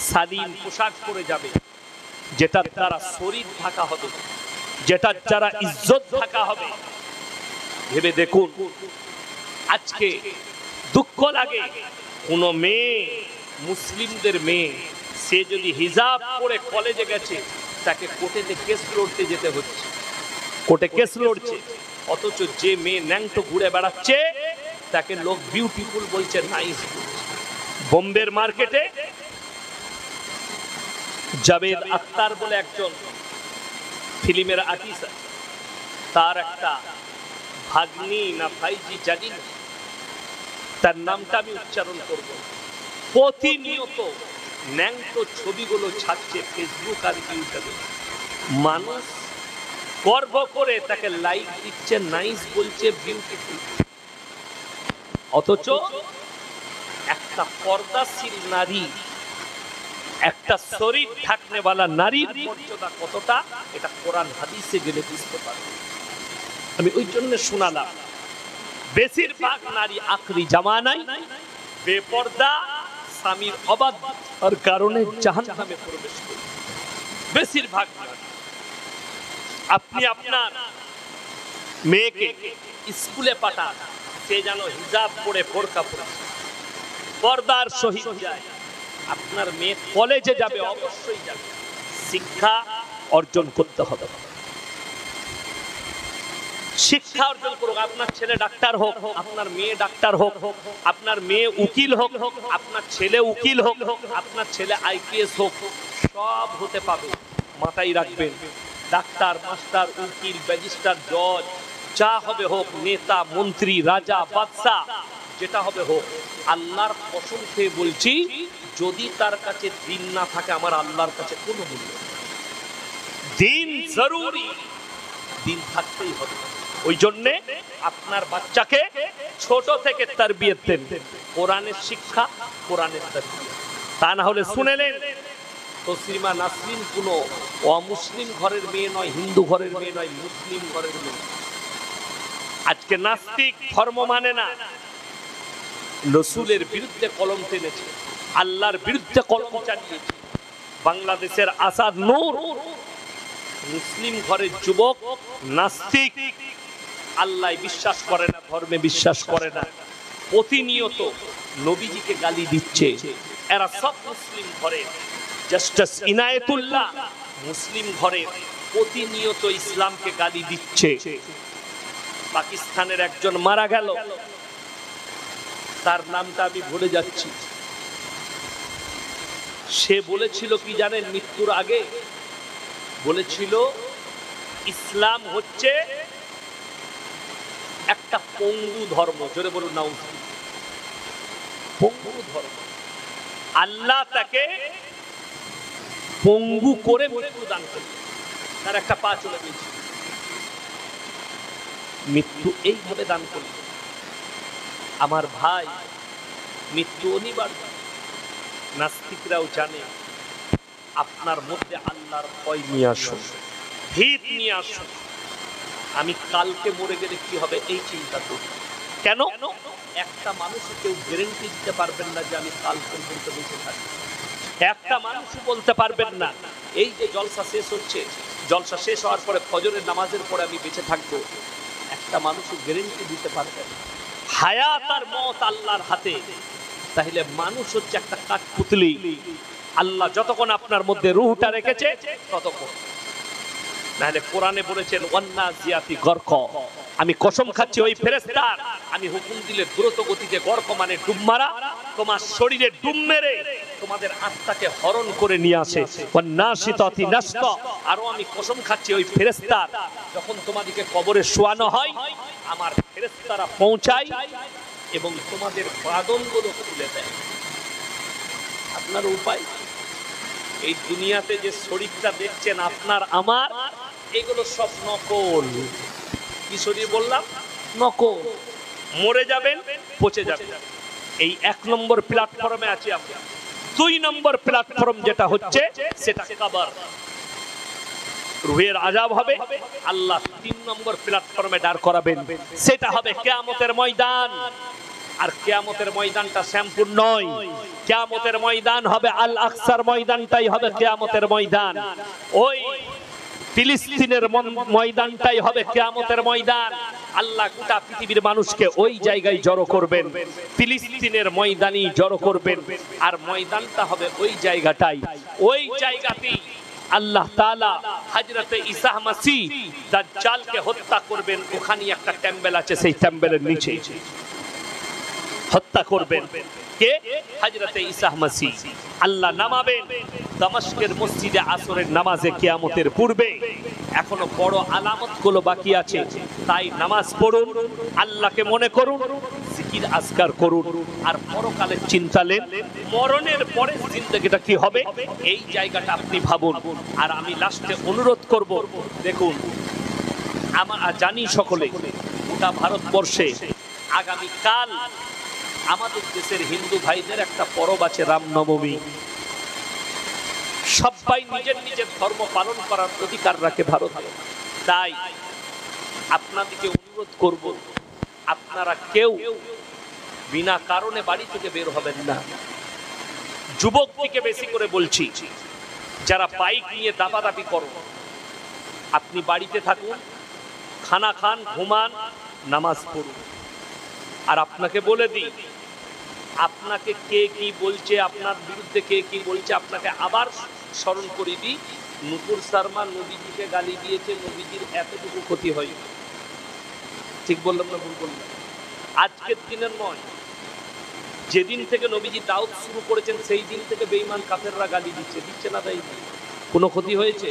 শালীন পোশাক পরে যাবে, যেটার দ্বারা শরীর ঢাকা হবে, যেটার দ্বারা ইজ্জত ঢাকা হবে। ভেবে দেখুন, আজকে দুঃখ লাগে, কোন মেয়ে, মুসলিমদের মেয়ে, সে যদি হিজাব পরে কলেজে গেছে, তাকে কোর্টে কেস লড়তে যেতে হচ্ছে, কোর্টে কেস লড়ছে। অথচ যে মেয়ে ন্যাংটো ঘুরে বেড়াচ্ছে, তাকে লোক বিউটিফুল বলছে, নাইস। বোম্বের মার্কেটে জাভেদ আখতার বলে একজন ফিল্মের আর্টিস্ট, তার একটা ভাগ্নি না ভাইজি জানি না, তার নামটা আমি উচ্চারণ করব, প্রতিনিয়ত ন্যাংটো ছবিগুলো ছাড়ছে ফেসবুক আর ইউটিউবে। মানুষ গর্ব করে তাকে লাইক দিচ্ছে, নাইস বলছে, বিউটিফুল। অথচ একটা পর্দাশীল নারী, একটা শরীর ঢাকনেওয়ালা নারীর মর্যাদা কতটা, এটা কোরআন হাদিসে গেলে বুঝতে পারবে। আমি ওই জন্য শোনালাম, বেশিরভাগ নারী আখরি জামানায় বেপর্দা, স্বামীর অবাধ্যতার কারণে জাহান্নামে প্রবেশ করে। বেশিরভাগ নারী। আপনি আপনার মেয়েকে স্কুলে পাঠান, সে যেন হিজাব পরে, বোরকা পরে, পর্দার সহিত যায়। আপনার মেয়ে কলেজে যাবে, অবশ্যই যাবে, শিক্ষা অর্জন করতে হবে। শিক্ষা অর্জন করুক। আপনার ছেলে ডাক্তার হোক, আপনার মেয়ে ডাক্তার হোক, আপনার মেয়ে উকিল হোক, আপনার ছেলে উকিল হোক, আপনার ছেলে আইপিএস হোক, সব হতে পাবে। মাথায় রাখবেন, ডাক্তার, মাস্টার, উকিল, ম্যাজিস্ট্রেট, জজ, যা হবে হোক, নেতা, মন্ত্রী, রাজা, বাদশা, যেটা হবে হোক, আল্লাহর কসম খেয়ে বলছি, যদি তার কাছে দিন না থাকে, আমার আল্লাহর কাছে কোনো মূল্য নেই। দিন জরুরি, দিন থাকতেই হবে। ওই জন্যে আপনার বাচ্চাকে ছোট থেকে তারবিয়ত দেন, কোরআনের শিক্ষা, কোরআনের তারবিয়ত। তা না হলে শুনেলেন, তসলিমা নাসরিন কোনো অমুসলিম ঘরের মেয়ে নয়, হিন্দু ঘরের মেয়ে নয়, মুসলিম ঘরের মেয়ে। আজকে নাস্তিক, ধর্ম মানে না, রসুলের বিরুদ্ধে কলম টেনেছে, আল্লাহর বিরুদ্ধে কলম চালিয়েছে। বাংলাদেশের আসাদ নূর মুসলিম ঘরের যুবক নাস্তিক, আল্লাহ বিশ্বাস করে না, ধর্মে বিশ্বাস করে না, প্রতিনিয়ত নবীজিকে গালি দিচ্ছে। এরা সব মুসলিম ঘরে। জাস্টিস ইনায়েতুল্লাহ মুসলিম ঘরে প্রতিনিয়ত ইসলামকে গালি দিচ্ছে। পাকিস্তানের একজন মারা গেল, তার নামটা আমি ভুলে যাচ্ছি। সে বলেছিল কি জানেন? মৃত্যুর আগে বলেছিল ইসলাম হচ্ছে একটা পঙ্গু ধর্ম। জোরে বলুন নাউজুবিল্লাহ। পঙ্গু ধর্ম। আল্লাহ তাকে পঙ্গু করে মৃত্যু দান করলেন, তার একটা পা চলে গেছে, মৃত্যু এইভাবে দান করলেন। আমার ভাই, মৃত্যু অনিবার্য। নাস্তিকরাও জানে। আপনার মধ্যে আল্লাহর ভয় নিয়ে আসুন, ভীত নিয়ে আসুন। আমি কালকে মরে গেলে কি হবে এই চিন্তা করুন। কেন? একটা মানুষ কেউ গ্যারান্টি দিতে পারবেন না যে আমি কাল পর্যন্ত বেঁচে থাকবো। একটা মানুষ বলতে পারবেন না এই যে জলসা শেষ হচ্ছে, জলসা শেষ হওয়ার পরে ফজরের নামাজের পরে আমি বেঁচে থাকবো। একটা মানুষ গ্যারান্টি দিতে পারবেন। হায়াত আর মত আল্লাহর হাতে। তাহলে মানুষ হচ্ছে একটা কাঠপুতলি। আল্লাহ যতক্ষণ আপনার মধ্যে রূহটা রেখেছে ততক্ষণ। নাহলে কোরআনে বলেছেন ওয়ান্নাজিয়াতি গরক, আমি কসম খাচ্ছি ওই ফেরেশতার আমি হুকুম দিলে দ্রুত গতিতে, গরক মানে ডুব মারা, তোমার শরীরে ডুব মেরে তোমাদের আত্মাকে হরণ করে নিয়ে আসে। ওয়ান্নাশিতাতি নাশত, আর আমি কসম খাচ্ছি ওই ফেরেশতার যখন তোমাদেরকে কবরে শোয়ানো হয় আমার ফেরেশতারা পৌঁছায় এবং তোমাদের বাঁধনগুলো খুলে দেয়। আপনার উপায় এই দুনিয়াতে যে শরীরটা দেখছেন আপনার আমার, এগুলো সব নকল। কি শরীর বললাম? নকল। মরে যাবেন, পচে যাবেন। এই 1 নম্বর প্ল্যাটফর্মে আছি আমরা। 2 নম্বর প্ল্যাটফর্ম যেটা হচ্ছে সেটা কবর, রুহের আযাব হবে। আল্লাহ 3 নম্বর প্ল্যাটফর্মে দাঁড় করাবেন, সেটা হবে কিয়ামতের ময়দান। আর কিয়ামতের ময়দানটা শ্যামপুর নয়, কিয়ামতের ময়দান হবে আল আকসার ময়দানটাই হবে কিয়ামতের ময়দান। ওই ফিলিস্তিনের ময়দানটাই হবে কিয়ামতের ময়দান। আল্লাহ গোটা পৃথিবীর মানুষকে ওই জায়গায় জড়ো করবেন, ফিলিস্তিনের ময়দানই জড়ো করবেন। আর ময়দানটা হবে ওই জায়গাটাই। ওই জায়গাতেই আল্লাহ তাআলা হযরতে ঈসা মাসিহ দাজ্জালকে হত্যা করবেন। ওখানে একটা টেম্পল আছে, সেই টেম্পলের নিচে হত্যা করবেন। কে? হযরতে ঈসা মাসিহ। আল্লাহ নামাবেন দামেস্কের মসজিদে আসরের নামাজে কিয়ামতের পূর্বে। এখনো বড় আলামতগুলো বাকি আছে, তাই নামাজ পড়ুন, আল্লাহকে মনে করুন, জিকির আজকার করুন, আর পরকালের চিন্তা নেন। মরণের পরে জিন্দেগিটা কি হবে এই জায়গাটা আপনি ভাবুন। আর আমি লাস্টে অনুরোধ করব, দেখুন আমরা জানি সকলে গোটা ভারতবর্ষে আগামীকাল আমাদের দেশের হিন্দু ভাইদের একটা পরব আছে, রামনবমী। সবাই নিজের নিজের ধর্ম পালন করার অধিকার রাখে ভারতে। তাই আপনাদেরকে অনুরোধ করব, আপনারা কেউ বিনা কারণে বাড়ি থেকে বের হবেন না। যুবক থেকে বেশি করে বলছি, যারা বাইক নিয়ে দাপাদাপি করো, আপনি বাড়িতে থাকুন, খানা খান, ঘুমান, নামাজ পড়ুন। আর আপনাকে বলে দিই, আপনাকে কে কি বলছে, আপনার বিরুদ্ধে কে কি বলছে, আপনাকে আবার স্মরণ করে দিই, নূপুর শর্মা নবীজিকে গালি দিয়েছে, নবীজির এতটুকু ক্ষতি হয়। ঠিক বললাম না ভুল বললাম? আজকের দিনের নয়, যেদিন থেকে নবীজি দাওয়াত শুরু করেছেন সেই দিন থেকে বেঈমান কাফেররা গালি দিচ্ছে, দিচ্ছে না? তাই কোনো ক্ষতি হয়েছে?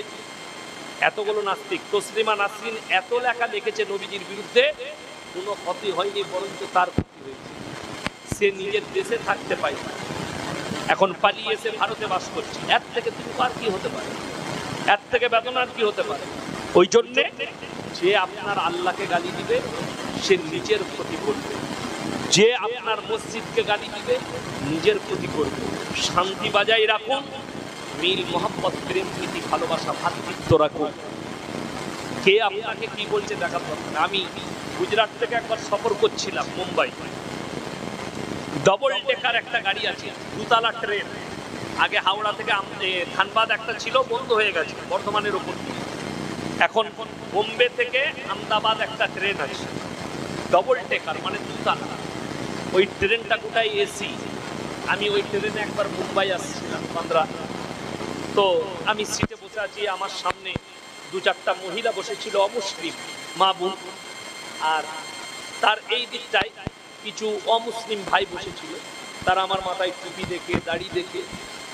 এতগুলো নাস্তিক, তসলিমা নাসরিন এত লেখা লিখেছে নবীজির বিরুদ্ধে, কোনো ক্ষতি হয়নি, বরঞ্চ তার ক্ষতি হয়েছে। সে নিজের দেশে থাকতে পায়, এখন পালিয়ে এসে ভারতে বাস করছে। এর থেকে দুঃখ আর কি হতে পারে? এর থেকে বেদনার কি হতে পারে? ওই জন্যে যে আপনার আল্লাহকে গালি দিবে সে নিজের ক্ষতি করবে, যে আপনার মসজিদকে গালি দিবে নিজের ক্ষতি করবে। শান্তি বজায় রাখুন, মিল মোহাম্মত, প্রেম, প্রীতি, ভালোবাসা, ভাতৃত্ব রাখুন। কে আপনাকে কি বলছে দেখা দরকার। আমি গুজরাট থেকে একবার সফর করছিলাম মুম্বাই, ডবল ডেকার একটা গাড়ি আছে, 2 তলা ট্রেন। আগে হাওড়া থেকে ধানবাদ একটা ছিল, বন্ধ হয়ে গেছে, বর্ধমানের ওপর। এখন বোম্বে থেকে আহমেদাবাদ একটা ট্রেন আছে, ডবল টেকার, মানে দুতলা। ওই ট্রেনটা গোটাই এসি। আমি ওই ট্রেনে একবার মুম্বাই আসছিলাম, বান্দ্রা। তো আমি সিটে বসে আছি, আমার সামনে 2-4টা মহিলা বসেছিল, অমুসলিম মা বোন, আর তার এই দিকটায় কিছু অমুসলিম ভাই বসেছিল। তারা আমার মাথায় টুপি দেখে, দাড়ি দেখে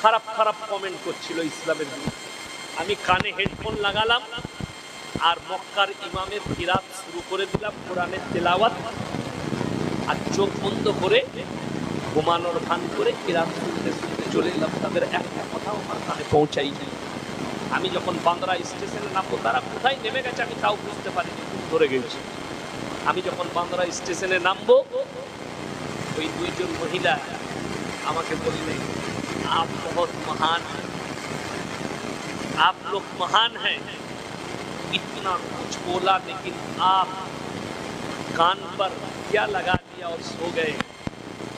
খারাপ খারাপ কমেন্ট করছিল ইসলামের বিরুদ্ধে। আমি কানে হেডফোন লাগালাম আর মক্কার ইমামের কিরাত শুরু করে দিলাম, কোরআনের তেলাওয়াত, আর চোখ বন্ধ করে ঘুমানোর ভান করে কিরাত শুনতে শুনতে চলে এলাম। তাদের একটা কথাও আমার কানে পৌঁছাইনি। আমি যখন বান্দ্রা স্টেশনে নামবো, তারা কোথায় নেমে গেছে আমি তাও বুঝতে পারিনি, ধরে গেছি। আমি যখন বান্দ্রা স্টেশনে নামবো, ওই 2 জন মহিলা আমাকে বললেন, आप बहुत महान हैं, आप लोग महान हैं, इतना कुछ बोला लेकिन आप कान पर क्या लगा दिया और सो गए,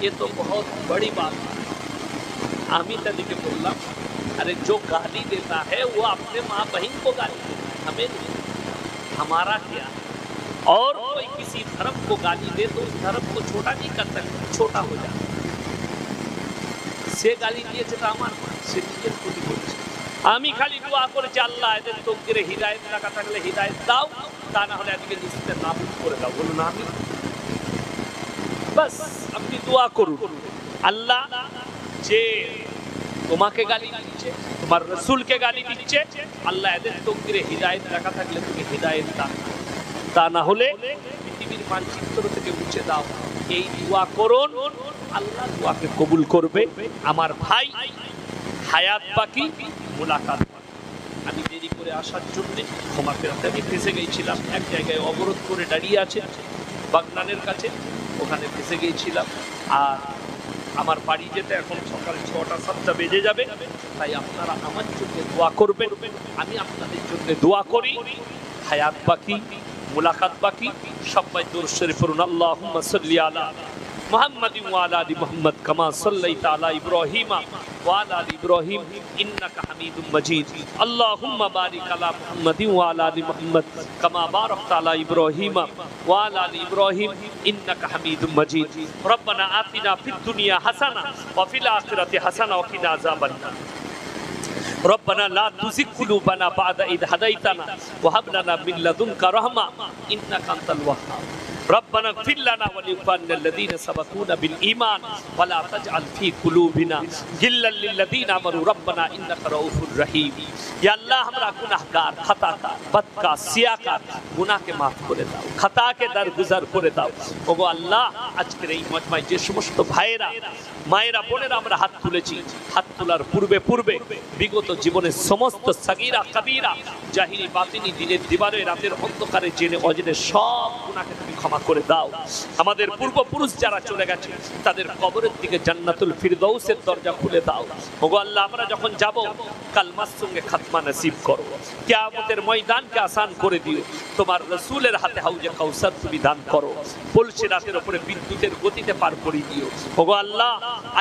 ये तो बहुत बड़ी बात है। आमी तरीके बोला, अरे जो गाली देता है वो अपने माँ बहन को गाली देता है, हमें नहीं। हमारा क्या, और कोई किसी धर्म को गाली दे तो उस धर्म को छोटा नहीं कर सकता, छोटा हो जाता। সে গালি দিয়েছে তো আমার, সে নিজের ক্ষতি করছে। আমি খালি দোয়া করেছি, আল্লাহ এদের তকদিরে হিদায়েত রাখা থাকলে হিদায়েত দাও, তা না হলে আজকে নিশ্চিত নাবুদ করে দাও। বলুন আমি, বাস আপনি দোয়া করুন। আল্লাহ যে তোমাকে গালি দিচ্ছে, তোমার রসুলকে গালি দিচ্ছে, আল্লাহ এদের তকদিরে হিদায়েত রাখা থাকলে তুমি হিদায়েত দাও, তা না হলে পৃথিবীর মানচিত্র থেকে মুছে দাও। এই দোয়া করুন, আল্লাহ দোয়াকে কবুল করবে। আমার ভাই হায়াত বাকি, মুলাকাত বাকি। আমি দেরি করে আসার জন্য ক্ষমা করতে, আমি ফেসে গিয়েছিলাম এক জায়গায়, অবরোধ করে দাঁড়িয়ে আছে বাগনানের কাছে, ওখানে ফেসে গিয়েছিলাম। আর আমার বাড়ি যেতে এখন সকাল 6টা-7টা বেজে যাবে, তাই আপনারা আমার জন্য দোয়া করবেন, আমি আপনাদের জন্য দোয়া করি। হায়াত বাকি, মুলাকাত বাকি। সবাই দুরূদ শরীফ পড়ুন। আল্লাহুম্মা সাল্লি আলা মুহাম্মাদিন ওয়া আলা আলি মুহাম্মাদ কামা সাল্লাইতা আলা ইব্রাহিম ওয়া আলা আলি ইব্রাহিম ইন্নাকা হামিদুম মাজিদ। আল্লাহুম্মা বারিক আলা মুহাম্মাদিন ওয়া আলা আলি মুহাম্মাদ কামা বারাকতা আলা ইব্রাহিম ওয়া আলা আলি ইব্রাহিম ইন্নাকা হামিদুম মাজিদ। রব্বানা আতিনা ফিদ দুনিয়া হাসানা ওয়া ফিল আখিরাতি হাসানা ওয়া কিনা আযাবান নার। ربنا لا تزغ قلوبنا بعد إذ هديتنا وهب لنا من لدنك رحمة إنك أنت الوهاب. ربنا اغفر لنا ولإخواننا الذين سبقونا بالإيمان ولا تجعل في قلوبنا غلا للذين آمنوا ربنا إنك رؤوف رحيم. या अल्लाह हमरा गुनाहगार, खताकार, बदकार, सियाकार गुनाहকে মাফ করে দাও, খতাকে দরগুজার করে দাও। ওগো আল্লাহ, আজকের এই মজমায় যে সমস্ত ভাইয়েরা, মায়েরা, বোনেরা আমরা হাত তুলেছি, হাত তোলার পূর্বে পূর্বে বিগত জীবনের সমস্ত সাগীরা কবীরা, জাহিরি বাতিনি, দিনের দিবারে, রাতের অন্ধকারে, জেনে অজেনে সব গুনাহকে তুমি ক্ষমা করে দাও। আমাদের পূর্বপুরুষ যারা চলে গেছে তাদের কবরের দিকে জান্নাতুল ফিরদৌসের দরজা খুলে দাও। ওগো আল্লাহ, আমরা যখন যাব কালমার সঙ্গে খাতমা নসিব করো, কিয়ামতের ময়দানকে আসান করে দিও। তোমার রাসূলের হাতে হাউজে কাউসার তুমি দান করো, পলসে রাতের উপরে বিদ্যুতের গতিতে পার করে দিও। ওগো আল্লাহ,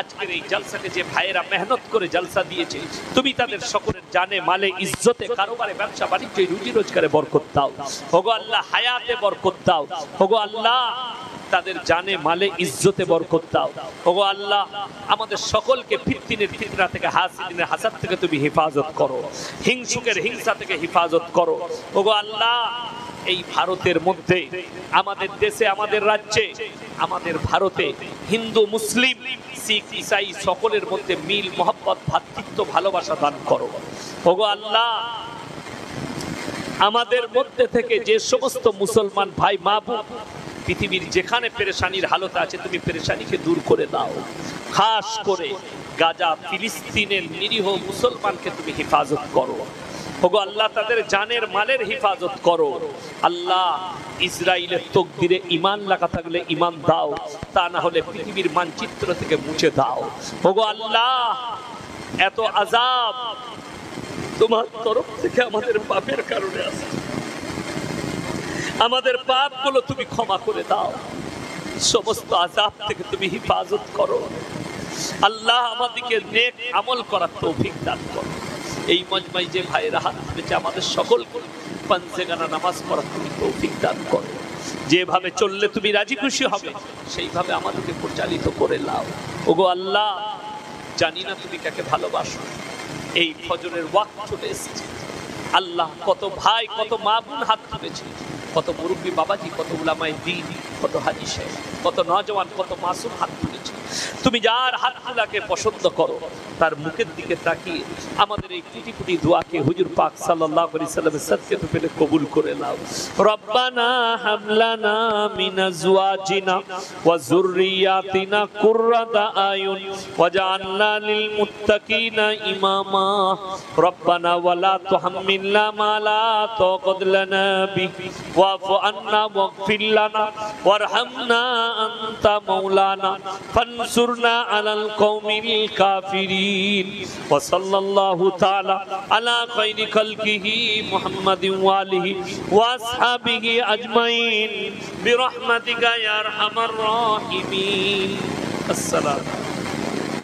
আজকের এই জলসাকে যে ভাইয়েরা মেহনত করে জলসা দিয়েছে, তুমি তাদের সকলের জানে, মালে, ইজ্জতে, কারোবারে, ব্যবসা বাণিজ্যে, রুজি রোজগারে বরকত দাও। ওগো আল্লাহ, হায়াতে বরকত দাও। ওগো আল্লাহ, তাদের জানে, মালে, ইজ্জতে বরকত দাও। ওগো আল্লাহ, আমাদের সকলকে ফিতনার ফিতনা থেকে, হাসিদিনের হাসাদ থেকে তুমি হেফাজত করো, হিংসুকের হিংসা থেকে হেফাজত করো। ওগো আল্লাহ, এই ভারতের মধ্যে, আমাদের দেশে, আমাদের রাজ্যে, আমাদের ভারতে হিন্দু, মুসলিম, শিখ, ইসাই সকলের মধ্যে মিল, মহব্বত, ভ্রাতৃত্ব, ভালোবাসা দান করো। ওগো আল্লাহ, আমাদের মধ্যে থেকে যে সমস্ত মুসলমান ভাই, মা, বোন পৃথিবীর যেখানে পেরেশানির হালত আছে, তুমি পেরেশানিকে দূর করে দাও। খাস করে গাজা, ফিলিস্তিনের নিরীহ মুসলমানকে তুমি হেফাজত করো। ওগো আল্লাহ, তাদের জানের, মালের হেফাজত করো। আল্লাহ, ইসরায়েলের তকদিরে ঈমান রাখা থাকলে ঈমান দাও, তা না হলে পৃথিবীর মানচিত্র থেকে মুছে দাও। ওগো আল্লাহ, এত আযাব তোমার তরফ থেকে আমাদের পাপের কারণে আসে, আমাদের পাপগুলো তুমি ক্ষমা করে দাও, সমস্ত আযাব থেকে তুমি হেফাজত করো। আল্লাহ, আমাদেরকে নেক আমল করার তৌফিক দান করো। এই মজমায় যে ভাইয়েরা হাত তুলেছে আমাদের সকলকে পাঞ্চেগানা নামাজ পড়া তুমি তৌফিক দান করো, যেভাবে চললে তুমি রাজি খুশি হবে সেইভাবে আমাদেরকে পরিচালিত করে নাও। ওগো আল্লাহ, জানি না তুমি কাকে ভালোবাসো, এই ফজরের ওয়াক্ত চলে এসেছে আল্লাহ, কত ভাই কত মা বোন হাত তুলেছে, কত মুরব্বী বাবাজি, কত উলামায়ে দ্বীন, কত হাজী সাহেব, কত নওজওয়ান, কত মাসুম হাত তুলেছে। তুমি যার হাত তোলাকে পছন্দ করো তার মুখের দিকে তাকিয়ে আমাদের এই কোটি কোটি দোয়াকে হুজুর পাক সাল্লাল্লাহু আলাইহি সাল্লামের সাদকাতে পেলে কবুল করে নাও। রব্বানা হাবলানা মিন আজওয়াজিনা ওয়া যুররিয়াতিনা কুররাতা আয়ুন ওয়াজআলনা লিল মুত্তাকিনা ইমামা। রব্বানা ওয়ালা তুহাম্মিলনা মা লা তাকাত লানা বিহি ওয়াফু আন্না ওয়াগফির লানা ওয়ারহামনা আনতা মাওলানা ফানসুরনা আলাল কওমিল কাফিরিন। ওয়া সাল্লাল্লাহু তাআলা আলা খায়রি খালকিহি মুহাম্মাদিন ওয়া আলিহি ওয়া আসহাবিহি আজমাইন বিরহমাতিকা ইয়া আরহামার রাহিমিন। আসসালামু